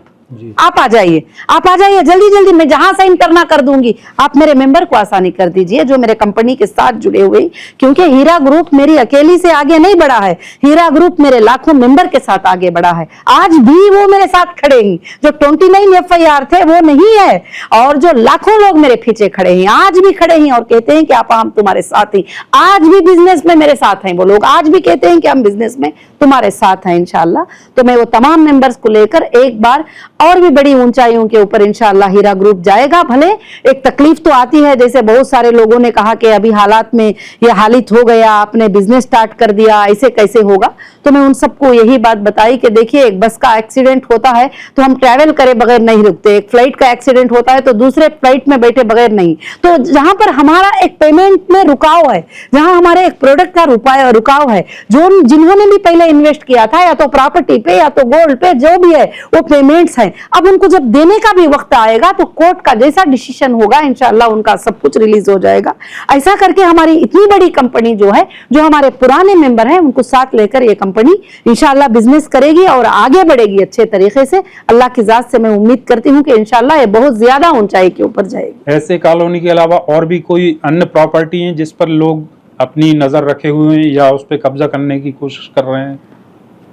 आप आ जाइए, आप आ जाइए जल्दी जल्दी, मैं जहां साइन करना कर दूंगी। आप मेरे मेंबर को आसानी कर दीजिए जो मेरे कंपनी के साथ जुड़े हुए, क्योंकि हीरा ग्रुप मेरी अकेली से आगे नहीं बढ़ा है, हीरा ग्रुप मेरे लाखों मेंबर के साथ आगे बढ़ा है। आज भी वो मेरे साथ खड़े हैं, जो 29 एफआईआर थे वो नहीं है, और जो लाखों लोग मेरे पीछे खड़े हैं, आज भी खड़े हैं और कहते हैं कि आप हम तुम्हारे साथ हैं, आज भी बिजनेस में मेरे साथ हैं वो लोग, आज भी कहते हैं कि हम बिजनेस में तुम्हारे साथ हैं इंशाल्लाह। तो मैं वो तमाम मेंबर्स को लेकर एक बार और भी बड़ी ऊंचाइयों के ऊपर इंशाअल्लाह हीरा ग्रुप जाएगा। भले एक तकलीफ तो आती है, जैसे बहुत सारे लोगों ने कहा कि अभी हालात में ये हालित हो गया, आपने बिजनेस स्टार्ट कर दिया, ऐसे कैसे होगा। तो मैं उन सबको यही बात बताई कि देखिए, एक बस का एक्सीडेंट होता है तो हम ट्रैवल करे बगैर नहीं रुकते, एक फ्लाइट का एक्सीडेंट होता है तो दूसरे फ्लाइट में बैठे बगैर नहीं। तो जहां पर हमारा एक पेमेंट में रुकाव है, जहां हमारे एक प्रोडक्ट का रुकाव है, जो जिन्होंने भी पहले इन्वेस्ट किया था या तो प्रॉपर्टी पे या तो गोल्ड पे, जो भी है वो पेमेंट्स हैं, अब उनको जब देने का भी वक्त आएगा तो कोर्ट का जैसा डिसीजन होगा इंशाअल्लाह उनका सब कुछ रिलीज हो जाएगा। ऐसा करके हमारी इतनी बड़ी कंपनी जो है, जो हमारे पुराने मेंबर हैं, उनको साथ लेकर ये कंपनी इंशाअल्लाह बिजनेस करेगी और आगे बढ़ेगी अच्छे तरीके से। अल्लाह की जात से मैं उम्मीद करती हूँ कि इंशाअल्लाह ये बहुत ज्यादा ऊंचाई के ऊपर जाएगी। ऐसे कॉलोनी के अलावा और भी कोई अन्य प्रॉपर्टी है जिस पर लोग अपनी नजर रखे हुए हैं या उस पर कब्जा करने की कोशिश कर रहे हैं?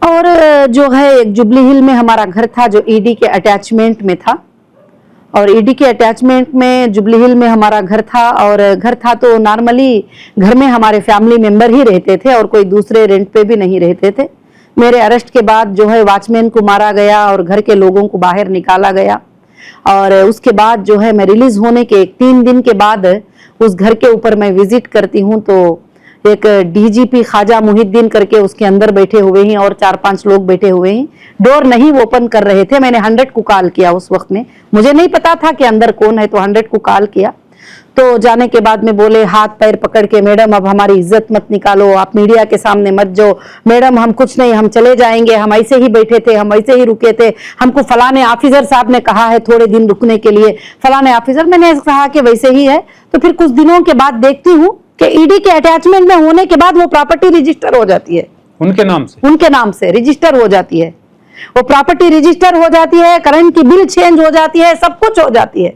और जो है, एक जुबली हिल में हमारा घर था जो ईडी के अटैचमेंट में था, और ईडी के अटैचमेंट में जुबली हिल में हमारा घर था। और घर था तो नॉर्मली घर में हमारे फैमिली मेंबर ही रहते थे और कोई दूसरे रेंट पे भी नहीं रहते थे। मेरे अरेस्ट के बाद जो है वॉचमैन को मारा गया और घर के लोगों को बाहर निकाला गया। और उसके बाद जो है, मैं रिलीज होने के 3 दिन के बाद उस घर के ऊपर मैं विजिट करती हूँ तो एक डीजीपी ख्वाजा मुहिद्दीन करके उसके अंदर बैठे हुए हैं और 4-5 लोग बैठे हुए हैं, डोर नहीं ओपन कर रहे थे। मैंने 100 को कॉल किया उस वक्त में, मुझे नहीं पता था कि अंदर कौन है, तो 100 को कॉल किया। तो जाने के बाद में बोले हाथ पैर पकड़ के, मैडम अब हमारी इज्जत मत निकालो, आप मीडिया के सामने मत जाओ, मैडम हम कुछ नहीं, हम चले जाएंगे, हम ऐसे ही बैठे थे, हम ऐसे ही रुके थे, हमको फलाने ऑफिसर साहब ने कहा है थोड़े दिन रुकने के लिए, फलाने ऑफिसर। मैंने कहा कि वैसे ही है। तो फिर कुछ दिनों के बाद देखती हूँ कि ईडी के अटैचमेंट में होने के बाद वो प्रॉपर्टी रजिस्टर हो जाती है, उनके नाम से रजिस्टर हो जाती है, वो प्रॉपर्टी रजिस्टर हो जाती है, करंट की बिल चेंज हो जाती है, सब कुछ हो जाती है।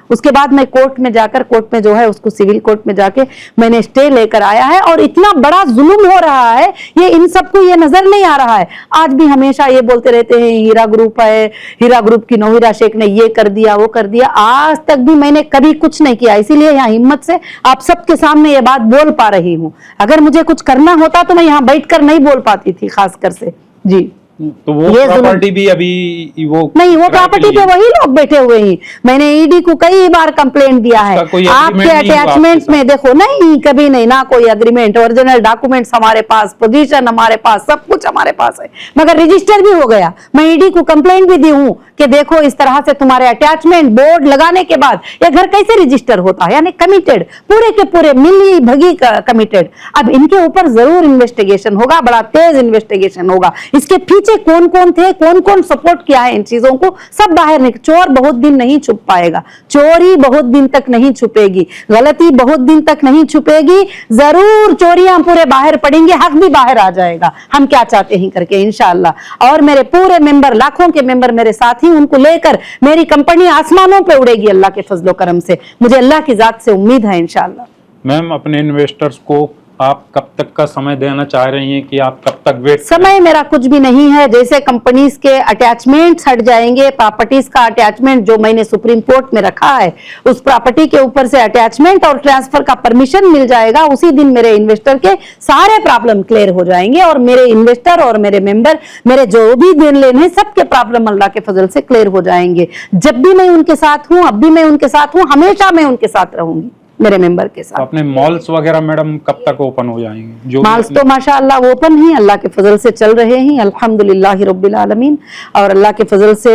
उसके बाद मैं कोर्ट में जाकर, कोर्ट में जो है उसको सिविल कोर्ट में जाके मैंने स्टे लेकर आया है। और इतना बड़ा जुल्म हो रहा है, ये इन सबको ये नजर नहीं आ रहा है। आज भी हमेशा ये बोलते रहते हैं हीरा ग्रुप है, हीरा ग्रुप की नौहीरा शेख ने ये कर दिया वो कर दिया। आज तक भी मैंने कभी कुछ नहीं किया, इसीलिए यहाँ हिम्मत से आप सबके सामने ये बात बोल पा रही हूँ। अगर मुझे कुछ करना होता तो मैं यहाँ बैठकर नहीं बोल पाती थी, खासकर से जी। तो वो प्रॉपर्टी भी अभी वो नहीं, वो प्रॉपर्टी पे वही लोग बैठे हुए हैं। मैंने ईडी को कई बार कंप्लेंट दिया है, आपके अटैचमेंट में देखो, नहीं कभी नहीं, ना कोई एग्रीमेंट, ओरिजिनल डॉक्यूमेंट्स हमारे पास, पोजीशन हमारे पास, सब कुछ हमारे पास है, मगर रजिस्टर भी हो गया। मैं ईडी को कंप्लेंट भी दी हूँ कि देखो इस तरह से तुम्हारे अटैचमेंट बोर्ड लगाने के बाद ये घर कैसे रजिस्टर होता है, यानी कमिटेड, पूरे के पूरे मिली भगी कमिटेड। अब इनके ऊपर जरूर इन्वेस्टिगेशन होगा, बड़ा तेज इन्वेस्टिगेशन होगा, इसके पीछे कौन कौन थे, कौन कौन सपोर्ट किया है इन चीजों को, सब बाहर निकल। चोर बहुत दिन नहीं छुप पाएगा, चोरी बहुत दिन तक नहीं छुपेगी, गलती बहुत दिन तक नहीं छुपेगी, जरूर चोरियां पूरे बाहर पड़ेंगी, हक भी बाहर आ जाएगा, हम क्या चाहते हैं करके इंशाअल्लाह। और मेरे पूरे मेंबर, लाखों के मेंबर मेरे साथ ही, उनको लेकर मेरी कंपनी आसमानों पे उड़ेगी अल्लाह के फजलो करम से, मुझे अल्लाह की जात से उम्मीद है इंशाअल्लाह। मैम, अपने इन्वेस्टर्स को आप कब तक का समय देना चाह रही हैं कि आप कब तक वेट? समय मेरा कुछ भी नहीं है, जैसे कंपनीज के अटैचमेंट्स हट जाएंगे, प्रॉपर्टीज का अटैचमेंट जो मैंने सुप्रीम कोर्ट में रखा है, उस प्रॉपर्टी के ऊपर से अटैचमेंट और ट्रांसफर का परमिशन मिल जाएगा, उसी दिन मेरे इन्वेस्टर के सारे प्रॉब्लम क्लियर हो जाएंगे और मेरे इन्वेस्टर और मेरे मेंबर, मेरे जो भी देन लेन है, सबके प्रॉब्लम अल्लाह के फजल से क्लियर हो जाएंगे। जब भी मैं उनके साथ हूँ, अब भी मैं उनके साथ हूँ, हमेशा मैं उनके साथ रहूंगी मेरे मेंबर के साथ। अपने मॉल्स वगैरह मैडम कब तक ओपन हो जाएंगे? जो मॉल्स तो माशाअल्लाह ओपन ही अल्लाह के फजल से चल रहे हैं, अल्हम्दुलिल्लाह रब्बिल आलमीन। और अल्लाह के फजल से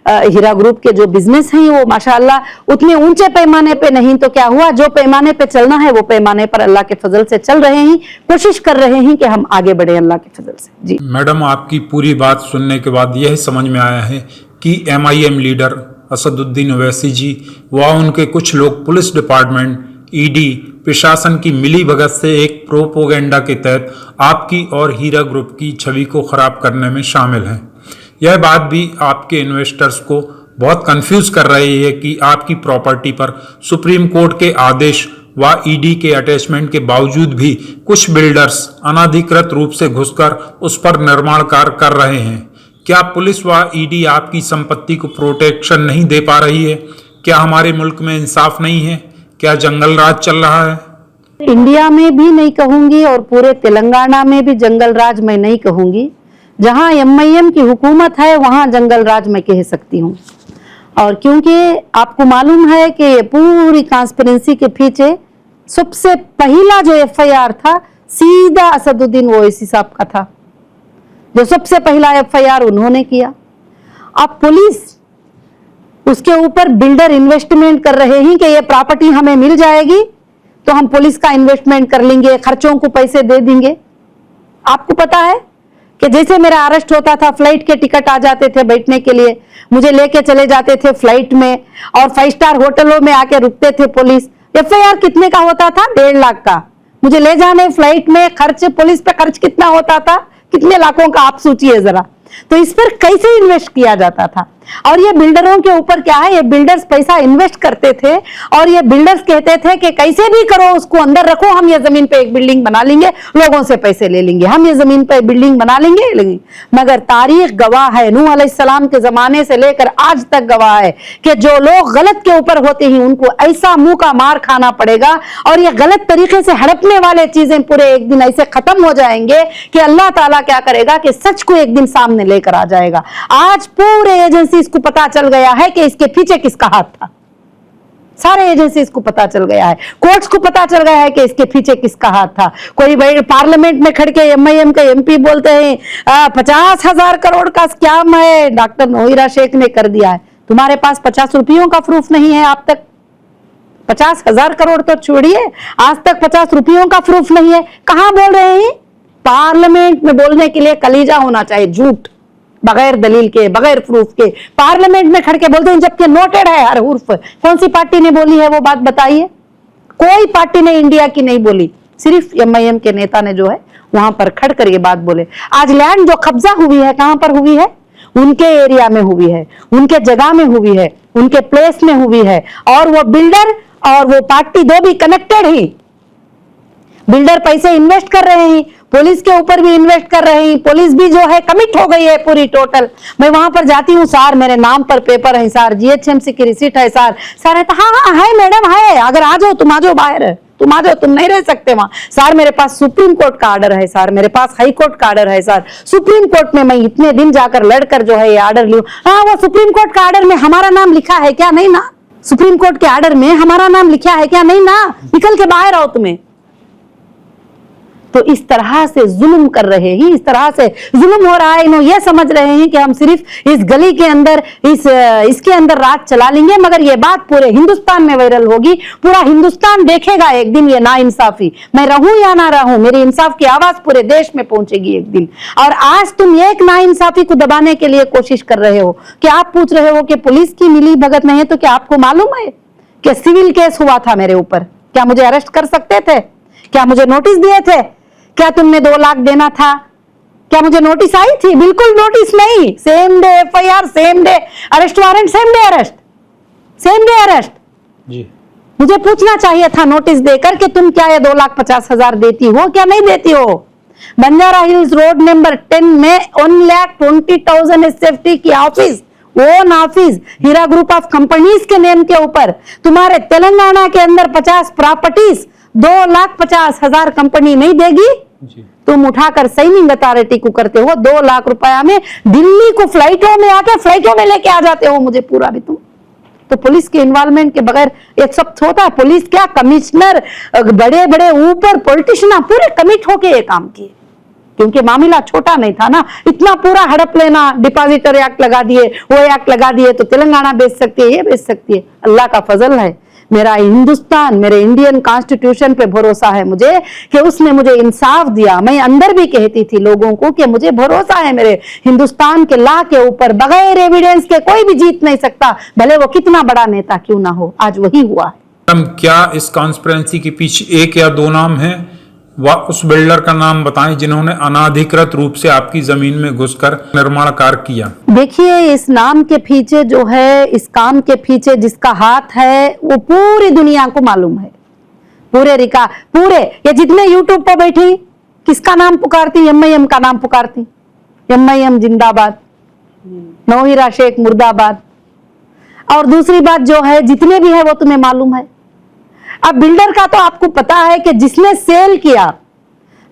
हीरा ग्रुप के जो बिजनेस हैं वो माशाअल्लाह उतने ऊंचे पैमाने पे नहीं तो क्या हुआ, जो पैमाने पे चलना है वो पैमाने पर अल्लाह के फजल से चल रहे हैं, कोशिश कर रहे हैं कि हम आगे बढ़े अल्लाह के फजल से जी। मैडम, आपकी पूरी बात सुनने के बाद यह समझ में आया है कि MIM लीडर असदुद्दीन ओवैसी जी व उनके कुछ लोग पुलिस डिपार्टमेंट, ईडी, प्रशासन की मिली भगत से एक प्रोपोगेंडा के तहत आपकी और हीरा ग्रुप की छवि को खराब करने में शामिल हैं। यह बात भी आपके इन्वेस्टर्स को बहुत कंफ्यूज कर रही है कि आपकी प्रॉपर्टी पर सुप्रीम कोर्ट के आदेश व ईडी के अटैचमेंट के बावजूद भी कुछ बिल्डर्स अनाधिकृत रूप से घुसकर उस पर निर्माण कार्य कर रहे हैं। क्या पुलिस व ईडी आपकी संपत्ति को प्रोटेक्शन नहीं दे पा रही है? क्या हमारे मुल्क में इंसाफ नहीं है? क्या जंगल राज चल रहा है? इंडिया में भी नहीं कहूंगी और पूरे तेलंगाना में भी जंगल राज मैं नहीं कहूंगी। जहां एमआईएम की हुकूमत है वहां जंगल राज मैं कह सकती हूँ। और क्योंकि आपको मालूम है कि ये पूरी ट्रांसपेरेंसी के पीछे सबसे पहला जो एफआईआर था सीधा असदुद्दीन ओवैसी साहब का था, जो सबसे पहला एफआईआर उन्होंने किया। अब पुलिस उसके ऊपर बिल्डर इन्वेस्टमेंट कर रहे हैं कि ये प्रॉपर्टी हमें मिल जाएगी तो हम पुलिस का इन्वेस्टमेंट कर लेंगे, खर्चों को पैसे दे देंगे। आपको पता है कि जैसे मेरा अरेस्ट होता था, फ्लाइट के टिकट आ जाते थे बैठने के लिए, मुझे लेके चले जाते थे फ्लाइट में और 5 स्टार होटलों में आके रुकते थे पुलिस। एफआईआर कितने का होता था? 1.5 लाख का। मुझे ले जाने फ्लाइट में खर्च, पुलिस पे खर्च कितना होता था? कितने लाखों का आप सोचिए जरा। तो इस पर कैसे इन्वेस्ट किया जाता था? और ये बिल्डरों के ऊपर क्या है, ये बिल्डर्स पैसा इन्वेस्ट करते थे और ये बिल्डर्स कहते थे कि कैसे भी करो उसको अंदर रखो, हम ये जमीन पे एक बिल्डिंग बना लेंगे, लोगों से पैसे ले लेंगे, हम ये जमीन पे बिल्डिंग बना लेंगे। मगर तारीख गवाह है, नूह अलैहिस्सलाम के जमाने से लेकर आज तक गवाह है कि जो लोग गलत के ऊपर होते हैं उनको ऐसा मुंह का मार खाना पड़ेगा और ये गलत तरीके से हड़पने वाले चीजें पूरे एक दिन ऐसे खत्म हो जाएंगे कि अल्लाह ताला क्या करेगा कि सच को एक दिन सामने लेकर आ जाएगा। आज पूरे एजेंसी को पता चल गया है कि इसके पीछे किसका हाथ था। सारे एजेंसीज को पता चल गया है, कोर्ट्स को पता चल गया है कि इसके पीछे किसका हाथ था। कोई भाई पार्लियामेंट में खड़ के एमआईएम के एमपी बोलते हैं 50,000 करोड़ का स्कैम है डॉक्टर नौहिरा शेख ने कर दिया है। तुम्हारे पास 50 रुपयों का प्रूफ नहीं है आप तक। 50,000 करोड़ तो छोड़िए, आज तक 50 रुपयों का प्रूफ नहीं है। कहां बोल रहे हैं? पार्लियामेंट में बोलने के लिए कलीजा होना चाहिए, झूठ, बगैर दलील के, बगैर प्रूफ के पार्लियामेंट में खड़के बोलते हैं, जबकि नोटेड है हर उर्फ। कौन सी पार्टी ने बोली है वो बात बताइए? कोई पार्टी ने इंडिया की नहीं बोली, सिर्फ एमआईएम के नेता ने जो है वहां पर खड़ कर ये बात बोले। आज लैंड जो कब्जा हुई है कहां पर हुई है? उनके एरिया में हुई है, उनके जगह में हुई है, उनके प्लेस में हुई है। और वो बिल्डर और वो पार्टी दो भी कनेक्टेड ही। बिल्डर पैसे इन्वेस्ट कर रहे हैं, पुलिस के ऊपर भी इन्वेस्ट कर रहे हैं, पुलिस भी जो है कमिट हो गई है पूरी टोटल। मैं वहां पर जाती हूँ, सर मेरे नाम पर पेपर है सर, जीएचएमसी की रिसीट है सर। सर है तो हाँ हाँ है मैडम है, अगर आ जाओ तुम, आ जाओ बाहर, तुम आ जाओ, तुम नहीं रह सकते वहां। सर मेरे पास सुप्रीम कोर्ट का ऑर्डर है सर, मेरे पास हाई कोर्ट का ऑर्डर है सर, सुप्रीम कोर्ट में मैं इतने दिन जाकर लड़कर जो है ये ऑर्डर लूं। हाँ वो सुप्रीम कोर्ट का ऑर्डर में हमारा नाम लिखा है क्या? नहीं ना। सुप्रीम कोर्ट के ऑर्डर में हमारा नाम लिखा है क्या? नहीं ना। निकल के बाहर आओ तुम्हें। तो इस तरह से जुल्म कर रहे हैं, इस तरह से जुल्म हो रहा है। इन्हों ये समझ रहे हैं कि हम सिर्फ इस गली के अंदर इसके अंदर राज चला लेंगे, मगर ये बात पूरे हिंदुस्तान में वायरल होगी। पूरा हिंदुस्तान देखेगा एक दिन ये नाइंसाफी। मैं रहूं या ना रहूं, मेरी इंसाफ की आवाज पूरे देश में पहुंचेगी एक दिन। और आज तुम एक नाइंसाफी को दबाने के लिए कोशिश कर रहे हो कि आप पूछ रहे हो कि पुलिस की मिली भगत नहीं है। तो क्या आपको मालूम है कि सिविल केस हुआ था मेरे ऊपर? क्या मुझे अरेस्ट कर सकते थे? क्या मुझे नोटिस दिए थे? क्या तुमने 2 लाख देना था? क्या मुझे नोटिस आई थी? बिल्कुल नोटिस नहीं। Same day FIR, same day arrest warrant, same day arrest, same day arrest जी। मुझे पूछना चाहिए था नोटिस देकर कि तुम क्या ये 2,50,000 देती हो क्या नहीं देती हो? बंजारा हिल्स रोड नंबर 10 में 1,20,000 एसएफटी की office, own office Heera group of companies के नेम के ऊपर। तुम्हारे तेलंगाना के अंदर 50 प्रॉपर्टीज 2,50,000 कंपनी नहीं देगी जी। तुम उठाकर साइनिंग अथॉरिटी को करते हो 2 लाख रुपया में, दिल्ली को फ्लाइटों में आके फ्लाइटों में लेके आ जाते हो मुझे पूरा भी तुम। तो पुलिस के इन्वॉल्वमेंट के बगैर एक सब होता है? पुलिस क्या, कमिश्नर, बड़े बड़े ऊपर पॉलिटिशियन पूरे कमिट होके ये काम किए, क्योंकि मामला छोटा नहीं था ना। इतना पूरा हड़प लेना, डिपॉजिटर एक्ट लगा दिए, वो एक्ट लगा दिए तो तेलंगाना बेच सकती है, ये बेच सकती है। अल्लाह का फजल है, मेरा हिंदुस्तान, मेरे इंडियन कॉन्स्टिट्यूशन पे भरोसा है मुझे कि उसने मुझे इंसाफ दिया। मैं अंदर भी कहती थी लोगों को कि मुझे भरोसा है मेरे हिंदुस्तान के लॉ के ऊपर, बगैर एविडेंस के कोई भी जीत नहीं सकता, भले वो कितना बड़ा नेता क्यों ना हो। आज वही हुआ है। मैडम, क्या इस कॉन्स्पिरेंसी के पीछे 1 या 2 नाम हैं? उस बिल्डर का नाम बताएं जिन्होंने अनाधिकृत रूप से आपकी जमीन में घुसकर निर्माण कार्य किया। देखिए, इस नाम के पीछे जो है, इस काम के पीछे जिसका हाथ है वो पूरी दुनिया को मालूम है। पूरे ये जितने यूट्यूब पर बैठी किसका नाम पुकारती? एमआईएम का नाम पुकारती। एमआईएम जिंदाबाद, नौहिरा शेख मुर्दाबाद। और दूसरी बात जो है, जितने भी है वो तुम्हें मालूम है। अब बिल्डर का तो आपको पता है कि जिसने सेल किया,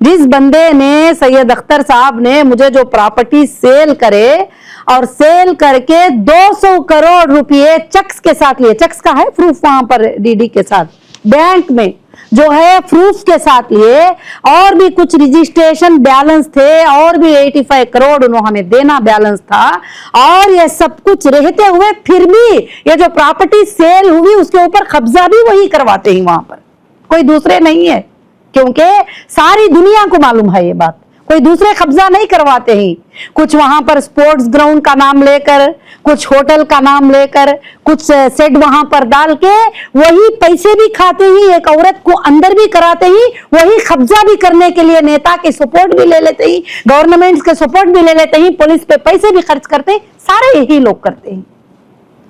जिस बंदे ने, सैयद अख्तर साहब ने मुझे जो प्रॉपर्टी सेल करे और सेल करके 200 करोड़ रुपए चेक्स के साथ लिए, चेक्स का है प्रूफ वहां पर डीडी के साथ, बैंक में जो है प्रूफ के साथ लिए, और भी कुछ रजिस्ट्रेशन बैलेंस थे, और भी 85 करोड़ उन्होंने देना बैलेंस था, और ये सब कुछ रहते हुए फिर भी ये जो प्रॉपर्टी सेल हुई उसके ऊपर कब्जा भी वही करवाते हैं वहां पर, कोई दूसरे नहीं है, क्योंकि सारी दुनिया को मालूम है ये बात, कोई दूसरे कब्जा नहीं करवाते हैं। कुछ वहां पर स्पोर्ट्स ग्राउंड का नाम लेकर, कुछ होटल का नाम लेकर, कुछ सेट वहां पर डाल के वही पैसे भी खाते ही, एक औरत को अंदर भी कराते ही, वही कब्जा भी करने के लिए नेता के सपोर्ट भी ले लेते ही, गवर्नमेंट के सपोर्ट भी ले लेते ही, पुलिस पे पैसे भी खर्च करते हैं, सारे यही लोग करते हैं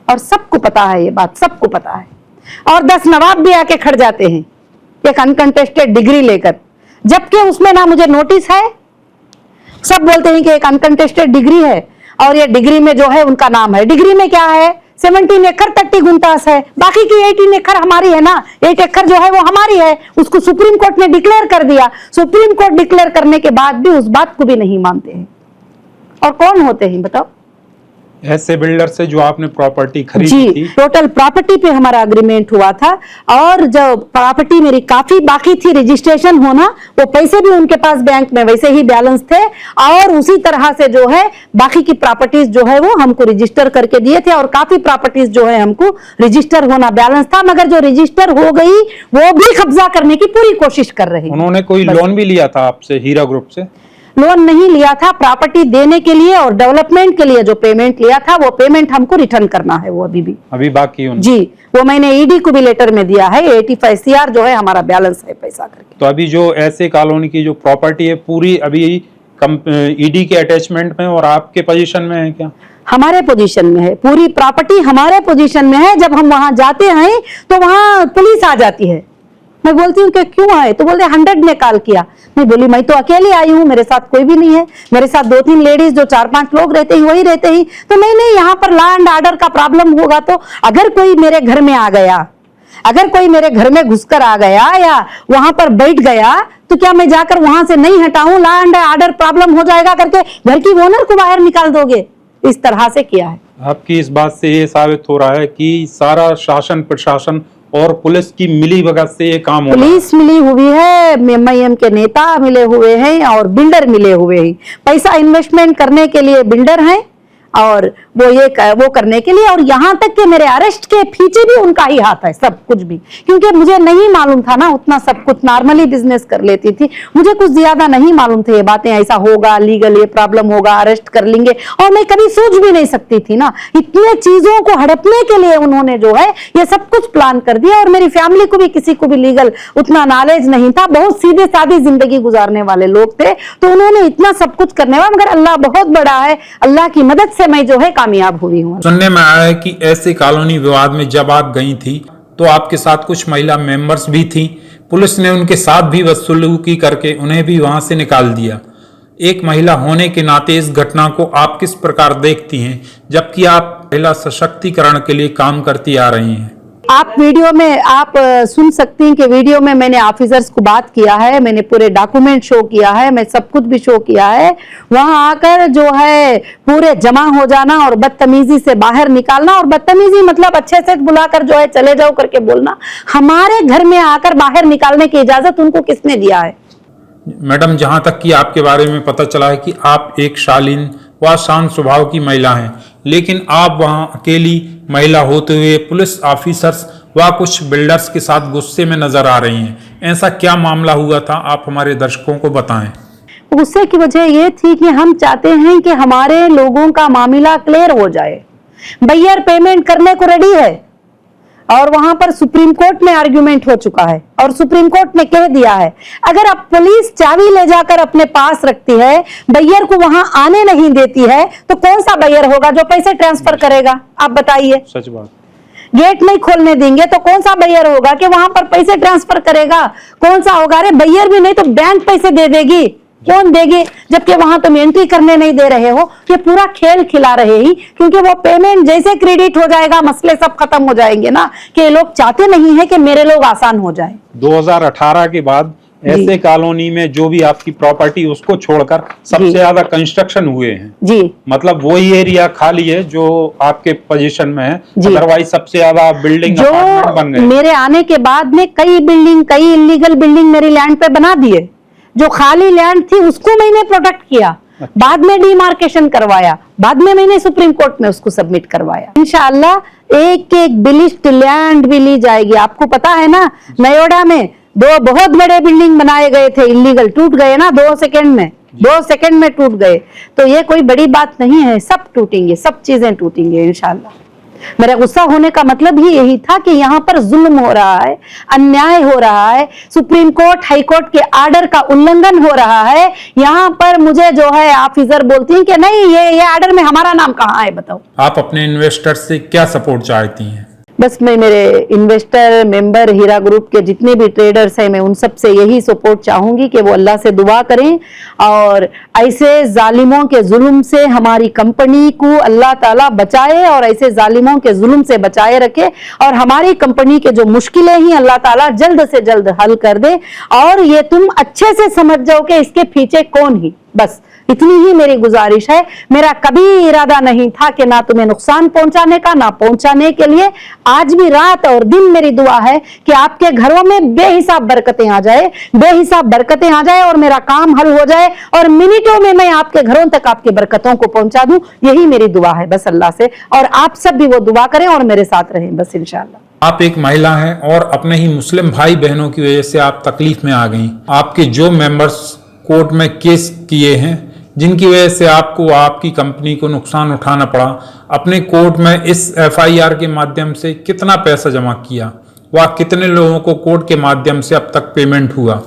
और सबको पता है ये बात, सबको पता है। और 10 नवाब भी आके खड़ जाते हैं एक अनकंटेस्टेड डिग्री लेकर, जबकि उसमें ना मुझे नोटिस है, सब बोलते हैं कि एक अनकंटेस्टेड डिग्री है और ये डिग्री में जो है उनका नाम है। डिग्री में क्या है, 17 एकड़ 30 गुंटास है, बाकी की 18 एकड़ हमारी है ना, 8 एकड़ जो है वो हमारी है, उसको सुप्रीम कोर्ट ने डिक्लेयर कर दिया। सुप्रीम कोर्ट डिक्लेयर करने के बाद भी उस बात को भी नहीं मानते हैं। और कौन होते हैं बताओ? ऐसे बिल्डर से जो आपने प्रॉपर्टी खरीदी जी, थी? टोटल प्रॉपर्टी पे हमारा अग्रीमेंट हुआ था, और जो प्रॉपर्टी मेरी काफी बाकी थी रजिस्ट्रेशन होना, वो पैसे भी उनके पास बैंक में वैसे ही बैलेंस थे, और उसी तरह से जो है बाकी की प्रॉपर्टीज जो है वो हमको रजिस्टर करके दिए थे, और काफी प्रॉपर्टीज जो है हमको रजिस्टर होना बैलेंस था, मगर जो रजिस्टर हो गई वो भी कब्जा करने की पूरी कोशिश कर रहे हैं। उन्होंने कोई लोन भी लिया था आपसे, हीरा ग्रुप से? लोन नहीं लिया था, प्रॉपर्टी देने के लिए और डेवलपमेंट के लिए जो पेमेंट लिया था वो पेमेंट हमको रिटर्न करना है, वो अभी बाकी है। जी, वो मैंने ईडी को भी लेटर में दिया है, 85 CR जो है हमारा बैलेंस है पैसा करके। तो अभी जो ऐसे कॉलोनी की जो प्रॉपर्टी है पूरी अभी ईडी के अटैचमेंट में और आपके पोजीशन में है क्या? हमारे पोजीशन में है, पूरी प्रॉपर्टी हमारे पोजीशन में है। जब हम वहां जाते हैं तो वहां पुलिस आ जाती है, मैं बोलती हूँ कि क्यों आए, तो बोलते 100 ने कॉल किया। मैं बोली मैं तो अकेली आई हूँ, मेरे साथ कोई भी नहीं है, मेरे साथ 2-3 लेडीज जो 4-5 लोग रहते हैं वही रहते हैं। तो नहीं, यहाँ पर लॉ एंड ऑर्डर का प्रॉब्लम होगा, तो अगर कोई मेरे घर में आ गया, अगर कोई मेरे घर में घुसकर आ गया या वहां पर बैठ गया, तो क्या मैं जाकर वहां से नहीं हटाऊं, लॉ एंड ऑर्डर प्रॉब्लम हो जाएगा करके घर की ओनर को बाहर निकाल दोगे? इस तरह से किया है। आपकी इस बात से ये साबित हो रहा है कि सारा शासन प्रशासन और पुलिस की मिली भगत से ये काम हो रहा है। पुलिस मिली हुई है, MIM के नेता मिले हुए हैं और बिल्डर मिले हुए हैं। पैसा इन्वेस्टमेंट करने के लिए बिल्डर हैं और वो करने के लिए, और यहाँ तक कि मेरे अरेस्ट के पीछे भी उनका ही हाथ है सब कुछ भी, क्योंकि मुझे नहीं मालूम था ना उतना सब कुछ, नॉर्मली बिजनेस कर लेती थी, मुझे कुछ ज्यादा नहीं मालूम थे ये बातें, ऐसा होगा, लीगल ये प्रॉब्लम होगा, अरेस्ट कर लेंगे, और मैं कभी सोच भी नहीं सकती थी ना। इतने चीजों को हड़पने के लिए उन्होंने जो है ये सब कुछ प्लान कर दिया, और मेरी फैमिली को भी किसी को भी लीगल उतना नॉलेज नहीं था, बहुत सीधे सादी जिंदगी गुजारने वाले लोग थे, तो उन्होंने इतना सब कुछ करने वाला, मगर अल्लाह बहुत बड़ा है, अल्लाह की मदद से मैं जो है कामयाब हुई हूँ। सुनने में आया है कि ऐसे कॉलोनी विवाद में जब आप गई थी तो आपके साथ कुछ महिला मेंबर्स भी थी, पुलिस ने उनके साथ भी बदसलूकी करके उन्हें भी वहां से निकाल दिया। एक महिला होने के नाते इस घटना को आप किस प्रकार देखती हैं, जबकि आप महिला सशक्तिकरण के लिए काम करती आ रही हैं? आप वीडियो में आप सुन सकती हैं कि वीडियो में मैंने ऑफिसर्स को बात किया है, मैंने पूरे डॉक्यूमेंट शो किया है, मैं सब कुछ भी शो किया है। वहां आकर जो है पूरे जमा हो जाना और बदतमीजी से बाहर निकालना, और बदतमीजी मतलब अच्छे से बुलाकर जो है चले जाओ करके बोलना, हमारे घर में आकर बाहर निकालने की इजाजत उनको किसने दिया है? मैडम, जहां तक कि आपके बारे में पता चला है कि आप एक शालीन व शांत स्वभाव की महिला हैं, लेकिन आप वहां अकेली महिला होते हुए पुलिस ऑफिसर्स व कुछ बिल्डर्स के साथ गुस्से में नजर आ रही हैं। ऐसा क्या मामला हुआ था, आप हमारे दर्शकों को बताएं। गुस्से की वजह ये थी कि हम चाहते हैं कि हमारे लोगों का मामला क्लियर हो जाए। बैयर पेमेंट करने को रेडी है, और वहां पर सुप्रीम कोर्ट में आर्ग्यूमेंट हो चुका है, और सुप्रीम कोर्ट ने कह दिया है अगर अब पुलिस चाबी ले जाकर अपने पास रखती है, बैयर को वहां आने नहीं देती है, तो कौन सा बैयर होगा जो पैसे ट्रांसफर करेगा? आप बताइए। सच बात। गेट नहीं खोलने देंगे तो कौन सा बैयर होगा कि वहां पर पैसे ट्रांसफर करेगा? कौन सा होगा? अरे बैयर भी नहीं तो बैंक पैसे दे देगी, कौन देगी? जबकि वहां तुम एंट्री करने नहीं दे रहे हो, ये पूरा खेल खिला रहे ही, क्योंकि वो पेमेंट जैसे क्रेडिट हो जाएगा मसले सब खत्म हो जाएंगे ना, कि लोग चाहते नहीं है कि मेरे लोग आसान हो जाए। 2018 के बाद ऐसे कॉलोनी में जो भी आपकी प्रॉपर्टी उसको छोड़कर सबसे जी। ज्यादा कंस्ट्रक्शन हुए हैं, जी मतलब वही एरिया खाली है जो आपके पोजीशन में है, जी। अदरवाइज सबसे ज्यादा बिल्डिंग अपार्टमेंट बन जो गए। मेरे आने के बाद में कई इलीगल बिल्डिंग मेरी लैंड पे बना दिए। जो खाली लैंड थी उसको मैंने प्रोटेक्ट किया, बाद में डिमार्केशन करवाया, बाद में मैंने सुप्रीम कोर्ट में उसको सबमिट करवाया। इंशाअल्लाह एक एक बिलिस्ट लैंड भी ली जाएगी। आपको पता है ना, नयोडा में 2 बहुत बड़े बिल्डिंग बनाए गए थे इलीगल, टूट गए ना 2 सेकंड में, 2 सेकंड में टूट गए। तो ये कोई बड़ी बात नहीं है, सब टूटेंगे, सब चीजें टूटेंगे इंशाअल्लाह। मेरा गुस्सा होने का मतलब ही यही था कि यहाँ पर जुल्म हो रहा है, अन्याय हो रहा है, सुप्रीम कोर्ट हाई कोर्ट के आर्डर का उल्लंघन हो रहा है। यहाँ पर मुझे जो है ऑफिसर बोलती हैं कि नहीं ये आर्डर में हमारा नाम कहाँ है, बताओ। आप अपने इन्वेस्टर्स से क्या सपोर्ट चाहती हैं? बस मैं मेरे इन्वेस्टर मेंबर हीरा ग्रुप के जितने भी ट्रेडर्स हैं, मैं उन सब से यही सपोर्ट चाहूंगी कि वो अल्लाह से दुआ करें और ऐसे जालिमों के जुल्म से हमारी कंपनी को अल्लाह ताला बचाए और ऐसे जालिमों के जुल्म से बचाए रखे और हमारी कंपनी के जो मुश्किलें ही अल्लाह ताला जल्द से जल्द हल कर दे और ये तुम अच्छे से समझ जाओ कि इसके पीछे कौन ही। बस इतनी ही मेरी गुजारिश है। मेरा कभी इरादा नहीं था कि ना तुम्हें नुकसान पहुंचाने का, ना पहुंचाने के लिए। आज भी रात और दिन मेरी दुआ है कि आपके घरों में बेहिसाब बरकतें आ जाए, बेहिसाब बरकतें आ जाए और मेरा काम हल हो जाए और मिनटों में मैं आपके घरों तक आपकी बरकतों को पहुंचा दूं। यही मेरी दुआ है बस अल्लाह से, और आप सब भी वो दुआ करें और मेरे साथ रहें बस इंशाअल्लाह। आप एक महिला हैं और अपने ही मुस्लिम भाई बहनों की वजह से आप तकलीफ में आ गई। आपके जो मेंबर्स कोर्ट में केस किए हैं जिनकी वजह से आपको आपकी कंपनी को नुकसान उठाना पड़ा, अपने कोर्ट में इस एफआईआर के माध्यम से कितना पैसा जमा किया, वह कितने लोगों को कोर्ट के माध्यम से अब तक पेमेंट हुआ?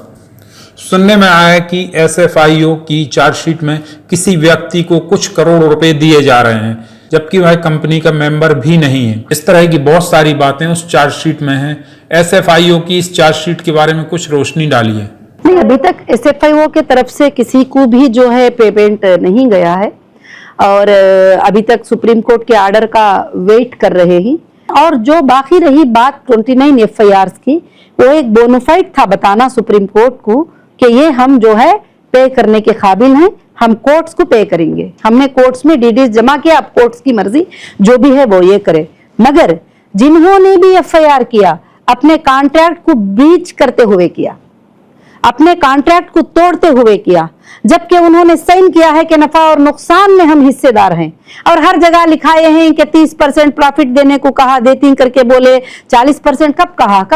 सुनने में आया कि एसएफआईओ की चार्जशीट में किसी व्यक्ति को कुछ करोड़ रुपए दिए जा रहे हैं जबकि वह कंपनी का मेंबर भी नहीं है। इस तरह की बहुत सारी बातें उस चार्जशीट में हैं। एसएफआईओ की इस चार्जशीट के बारे में कुछ रोशनी डालिए। नहीं, अभी तक एसएफआईओ के तरफ से किसी को भी जो है पेमेंट नहीं गया है और अभी तक सुप्रीम कोर्ट के आर्डर का वेट कर रहे हैं। और जो बाकी रही बात 29 एफआईआर्स की, वो एक बोनाफाइड था बताना सुप्रीम कोर्ट को कि ये हम जो है पे करने के काबिल हैं, हम कोर्ट्स को पे करेंगे। हमने कोर्ट्स में डीडीज जमा किया, अब कोर्ट्स की मर्जी जो भी है वो ये करे। मगर जिन्होंने भी एफआईआर किया अपने कॉन्ट्रैक्ट को ब्रीच करते हुए किया, अपने कॉन्ट्रैक्ट को तोड़ते हुए किया, जबकि उन्होंने साइन किया है कि नफा और नुकसान में हम हिस्सेदार हैं और हर जगह लिखाए हैं कि 30% प्रॉफिट देने को कहा, देती करके बोले 40%। कब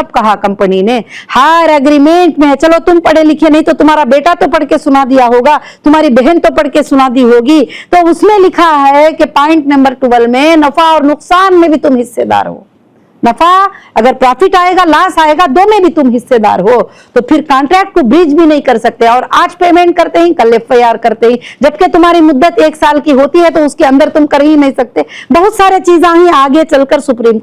कहा कंपनी ने? हर एग्रीमेंट में है। चलो तुम पढ़े लिखे नहीं तो तुम्हारा बेटा तो पढ़ के सुना दिया होगा, तुम्हारी बहन तो पढ़ के सुना दी होगी, तो उसमें लिखा है कि पॉइंट नंबर 12 में नफा और नुकसान में भी तुम हिस्सेदार हो। नफा अगर प्रॉफिट आएगा, लॉस आएगा, दो में भी तुम हिस्सेदार हो। तो फिर कॉन्ट्रैक्ट को ब्रीच भी नहीं कर सकते और आज पेमेंट करते ही कल एफआईआर करते ही, जबकि तुम्हारी मुद्दत 1 साल की होती है तो उसके अंदर तुम कर ही नहीं सकते। बहुत सारे चीजें ही आगे चलकर सुप्रीम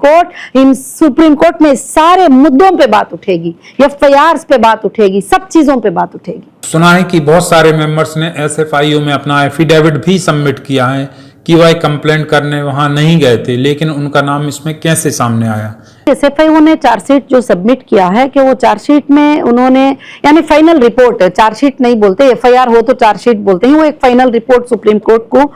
कोर्ट में सारे मुद्दों पे बात उठेगी, एफआईआर पे बात उठेगी, सब चीजों पे बात उठेगी। सुना है कि बहुत सारे मेंबर्स ने एसएफआईओ में अपना एफिडेविट भी सबमिट किया है कि वह कंप्लेंट करने वहां नहीं गए थे, लेकिन उनका नाम इसमें कैसे सामने आया? एसएफआईओ ने चार्जशीट जो सबमिट किया है कि वो चार्जशीट में उन्होंने, यानी फाइनल रिपोर्ट, चार्जशीट नहीं बोलते, एफआईआर हो तो चार्जशीट बोलते हैं, वो एक फाइनल रिपोर्ट सुप्रीम कोर्ट को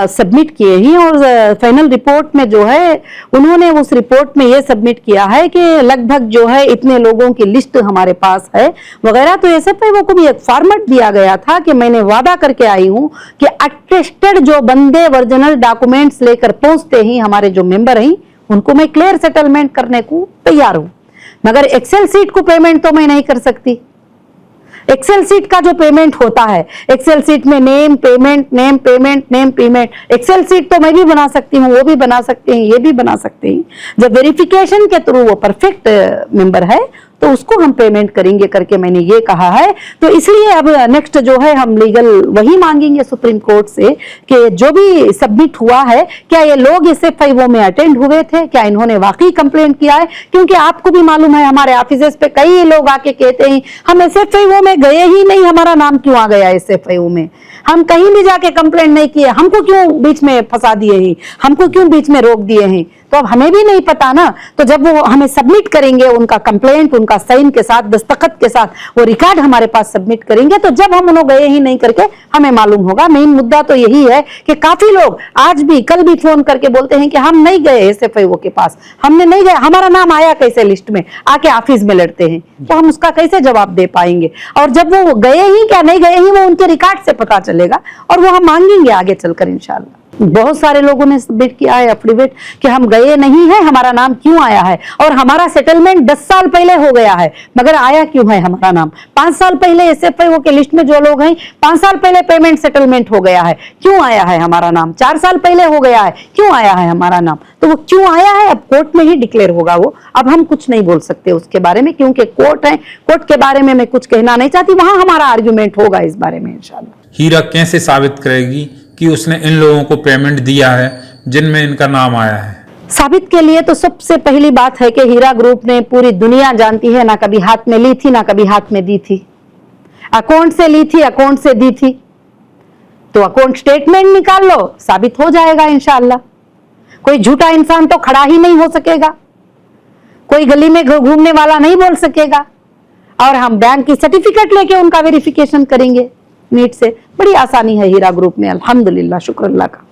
सबमिट किए ही। और फाइनल रिपोर्ट में जो है उन्होंने उस रिपोर्ट में ये सबमिट किया है कि लगभग जो है इतने लोगों की लिस्ट हमारे पास है वगैरह। तो एसएफआईओ को भी एक फॉर्मेट दिया गया था कि मैंने वादा करके आई हूं कि अटेस्टेड जो बंदे ओरिजिनल डॉक्यूमेंट्स लेकर पहुंचते ही हमारे जो मेंबर हैं उनको मैं क्लियर सेटलमेंट करने को तैयार हूं। मगर एक्सेल सीट को पेमेंट तो मैं नहीं कर सकती। एक्सेल सीट का जो पेमेंट होता है, एक्सेल सीट में नेम पेमेंट, एक्सेल सीट तो मैं भी बना सकती हूँ, वो भी बना सकते हैं, ये भी बना सकते हैं। जब वेरिफिकेशन के थ्रू वो परफेक्ट मेंबर है तो उसको हम पेमेंट करेंगे करके मैंने ये कहा है। तो इसलिए अब नेक्स्ट जो है हम लीगल वही मांगेंगे सुप्रीम कोर्ट से कि जो भी सबमिट हुआ है, क्या ये लोग एसएफआईओ में अटेंड हुए थे, क्या इन्होंने वाकई कंप्लेंट किया है? क्योंकि आपको भी मालूम है हमारे ऑफिसेस पे कई लोग आके कहते हैं हम एसएफआईओ में गए ही नहीं, हमारा नाम क्यों आ गया एसएफआईओ में, हम कहीं भी जाके कंप्लेंट नहीं किए, हमको क्यों बीच में फंसा दिए हैं, हमको क्यों बीच में रोक दिए हैं। तो अब हमें भी नहीं पता ना। तो जब वो हमें सबमिट करेंगे उनका कंप्लेंट, उनका साइन के साथ, दस्तखत के साथ वो रिकॉर्ड हमारे पास सबमिट करेंगे, तो जब हम उन्होंने गए ही नहीं करके हमें मालूम होगा। मेन मुद्दा तो यही है कि काफी लोग आज भी, कल भी फोन करके बोलते हैं कि हम नहीं गए एसएफआईओ के पास, हमने नहीं गए, हमारा नाम आया कैसे लिस्ट में, आके ऑफिस में लड़ते हैं। तो हम उसका कैसे जवाब दे पाएंगे? और जब वो गए ही क्या नहीं गए ही, वो उनके रिकॉर्ड से पता चलेगा और वो हम मांगेंगे आगे चलकर इंशाल्लाह। बहुत सारे लोगों ने सबमिट किया है एफिडेविट कि हम गए नहीं है, हमारा नाम क्यों आया है, और हमारा सेटलमेंट 10 साल पहले हो गया है, मगर आया क्यों है हमारा नाम? 5 साल पहले एसएफआईओ के लिस्ट में जो लोग हैं, 5 साल पहले पेमेंट सेटलमेंट हो गया है, क्यों आया है हमारा नाम? 4 साल पहले हो गया है, क्यों आया है हमारा नाम? तो वो क्यों आया है अब कोर्ट में ही डिक्लेयर होगा वो। अब हम कुछ नहीं बोल सकते उसके बारे में, क्योंकि कोर्ट है, कोर्ट के बारे में मैं कुछ कहना नहीं चाहती, वहां हमारा आर्ग्यूमेंट होगा इस बारे में इंशाल्लाह। हीरा कैसे साबित करेगी कि उसने इन लोगों को पेमेंट दिया है जिनमें इनका नाम आया है? साबित के लिए तो सबसे पहली बात है कि हीरा ग्रुप ने, पूरी दुनिया जानती है, ना कभी हाथ में ली थी ना कभी हाथ में दी थी, अकाउंट से ली थी, अकाउंट से दी थी। तो अकाउंट स्टेटमेंट निकाल लो, साबित हो जाएगा इंशाल्लाह। कोई झूठा इंसान तो खड़ा ही नहीं हो सकेगा, कोई गली में घूमने वाला नहीं बोल सकेगा, और हम बैंक की सर्टिफिकेट लेके उनका वेरिफिकेशन करेंगे नीट से। बड़ी आसानी है हीरा ग्रुप में, अल्हम्दुलिल्लाह, शुक्र अल्लाह का।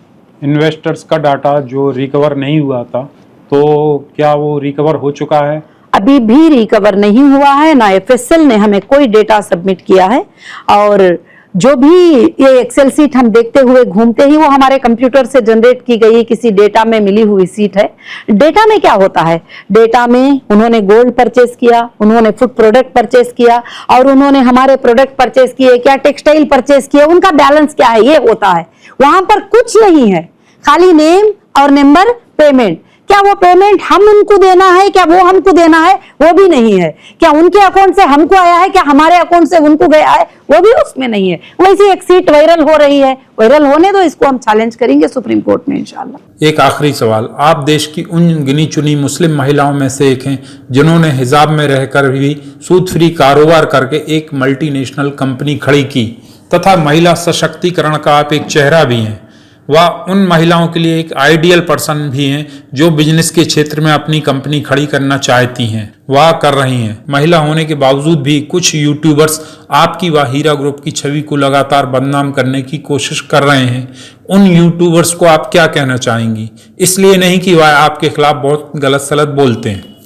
इन्वेस्टर्स का डाटा जो रिकवर नहीं हुआ था, तो क्या वो रिकवर हो चुका है? अभी भी रिकवर नहीं हुआ है, ना एफएसएल ने हमें कोई डेटा सबमिट किया है, और जो भी ये एक्सेल सीट हम देखते हुए घूमते ही, वो हमारे कंप्यूटर से जनरेट की गई किसी डेटा में मिली हुई सीट है। डेटा में क्या होता है? डेटा में उन्होंने गोल्ड परचेस किया, उन्होंने फूड प्रोडक्ट परचेस किया, और उन्होंने हमारे प्रोडक्ट परचेस किए, क्या टेक्सटाइल परचेस किए, उनका बैलेंस क्या है, ये होता है। वहां पर कुछ नहीं है, खाली नेम और नंबर, पेमेंट। क्या वो पेमेंट हम उनको देना है, क्या वो हमको देना है, वो भी नहीं है। क्या उनके अकाउंट से हमको आया है, क्या हमारे अकाउंट से उनको गया है, वो भी उसमें नहीं है। वैसे एक सीट वायरल हो रही है, वायरल होने दो, इसको हम चैलेंज करेंगे सुप्रीम कोर्ट में इंशाल्लाह। एक आखिरी सवाल, आप देश की उन गिनी चुनी मुस्लिम महिलाओं में से एक हैं जिन्होंने हिजाब में रहकर भी सूद फ्री कारोबार करके एक मल्टीनेशनल कंपनी खड़ी की, तथा महिला सशक्तिकरण का आप एक चेहरा भी हैं। वह उन महिलाओं के लिए एक आइडियल पर्सन भी हैं जो बिजनेस के क्षेत्र में अपनी कंपनी खड़ी करना चाहती हैं, वह कर रही हैं। महिला होने के बावजूद भी कुछ यूट्यूबर्स आपकी व हीरा ग्रुप की छवि को लगातार बदनाम करने की कोशिश कर रहे हैं। उन यूट्यूबर्स को आप क्या कहना चाहेंगी? इसलिए नहीं कि वह आपके खिलाफ बहुत गलत सलत बोलते हैं।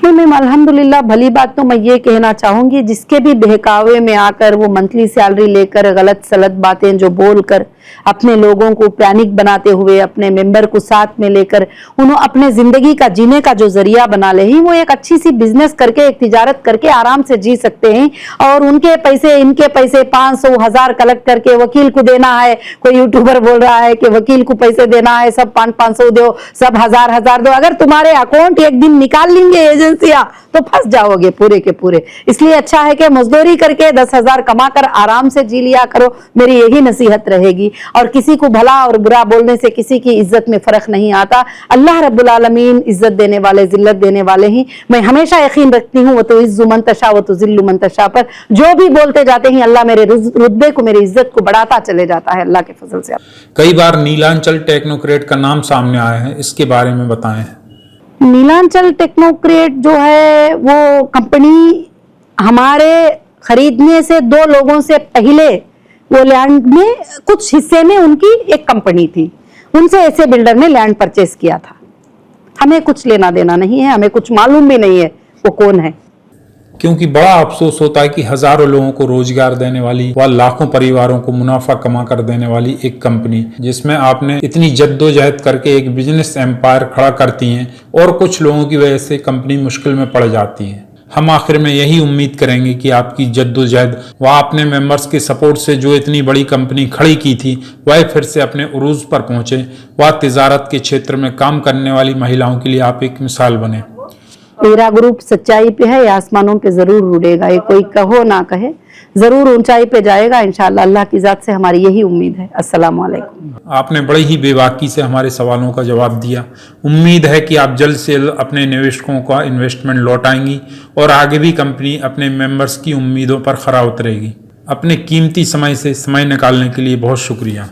मैम अल्हम्दुलिल्लाह, भली बात तो मैं ये कहना चाहूंगी, जिसके भी बहकावे में आकर वो मंथली सैलरी लेकर गलत सलत बातें जो बोलकर अपने लोगों को पैनिक बनाते हुए, अपने मेंबर को साथ में लेकर उन्होंने अपने जिंदगी का जीने का जो जरिया बना ले ही, वो एक अच्छी सी बिजनेस करके, एक तिजारत करके आराम से जी सकते हैं। और उनके पैसे, इनके पैसे 500 1000 कलेक्ट करके वकील को देना है। कोई यूट्यूबर बोल रहा है कि वकील को पैसे देना है, सब 500 दो, सब 1000 दो। अगर तुम्हारे अकाउंट एक दिन निकाल लेंगे एजेंसियां तो फंस जाओगे पूरे के पूरे। इसलिए अच्छा है कि मजदूरी करके 10,000 कमाकर आराम से जी लिया करो, मेरी यही नसीहत रहेगी। और किसी को भला और बुरा बोलने से किसी की इज्जत में फर्क नहीं आता। अल्लाह रब्बुल आलमीन इज्जत देने वाले, जिल्लत देने वाले ही। मैं हमेशा यकीन रखती हूँ वो तो इज्जु मन तशा व तो जिल्लु मन तशा पर। जो भी बोलते जाते हैं अल्लाह मेरे रुतबे को, मेरी इज्जत को बढ़ाता चले जाता है अल्लाह के फजल से। कई बार नीलांचल टेक्नोक्रेट का नाम सामने आया है, इसके बारे में बताएं। नीलांचल टेक्नोक्रेट जो है वो कंपनी हमारे खरीदने से 2 लोगों से पहले वो लैंड में कुछ हिस्से में उनकी एक कंपनी थी, उनसे ऐसे बिल्डर ने लैंड परचेस किया था। हमें कुछ लेना देना नहीं है, हमें कुछ मालूम भी नहीं है वो कौन है। क्योंकि बड़ा अफसोस होता है कि हजारों लोगों को रोजगार देने वाली व लाखों परिवारों को मुनाफा कमा कर देने वाली एक कंपनी, जिसमें आपने इतनी जद्दोजहद करके एक बिजनेस एम्पायर खड़ा करती हैं, और कुछ लोगों की वजह से कंपनी मुश्किल में पड़ जाती है। हम आखिर में यही उम्मीद करेंगे कि आपकी जद्दोजहद व अपने मेंबर्स के सपोर्ट से जो इतनी बड़ी कंपनी खड़ी की थी, वह फिर से अपने उरूज पर पहुंचे व तिजारत के क्षेत्र में काम करने वाली महिलाओं के लिए आप एक मिसाल बने। हीरा ग्रुप सच्चाई पे है, आसमानों पे जरूर उड़ेगा। ये कोई कहो ना कहे, जरूर ऊंचाई पे जाएगा इंशाल्लाह। अल्लाह की जात से हमारी यही उम्मीद है। अस्सलाम वालेकुम। आपने बड़ी ही बेबाकी से हमारे सवालों का जवाब दिया। उम्मीद है कि आप जल्द से जल्द अपने निवेशकों का इन्वेस्टमेंट लौटाएंगी और आगे भी कंपनी अपने मेंबर्स की उम्मीदों पर खरा उतरेगी। अपने कीमती समय से समय निकालने के लिए बहुत शुक्रिया।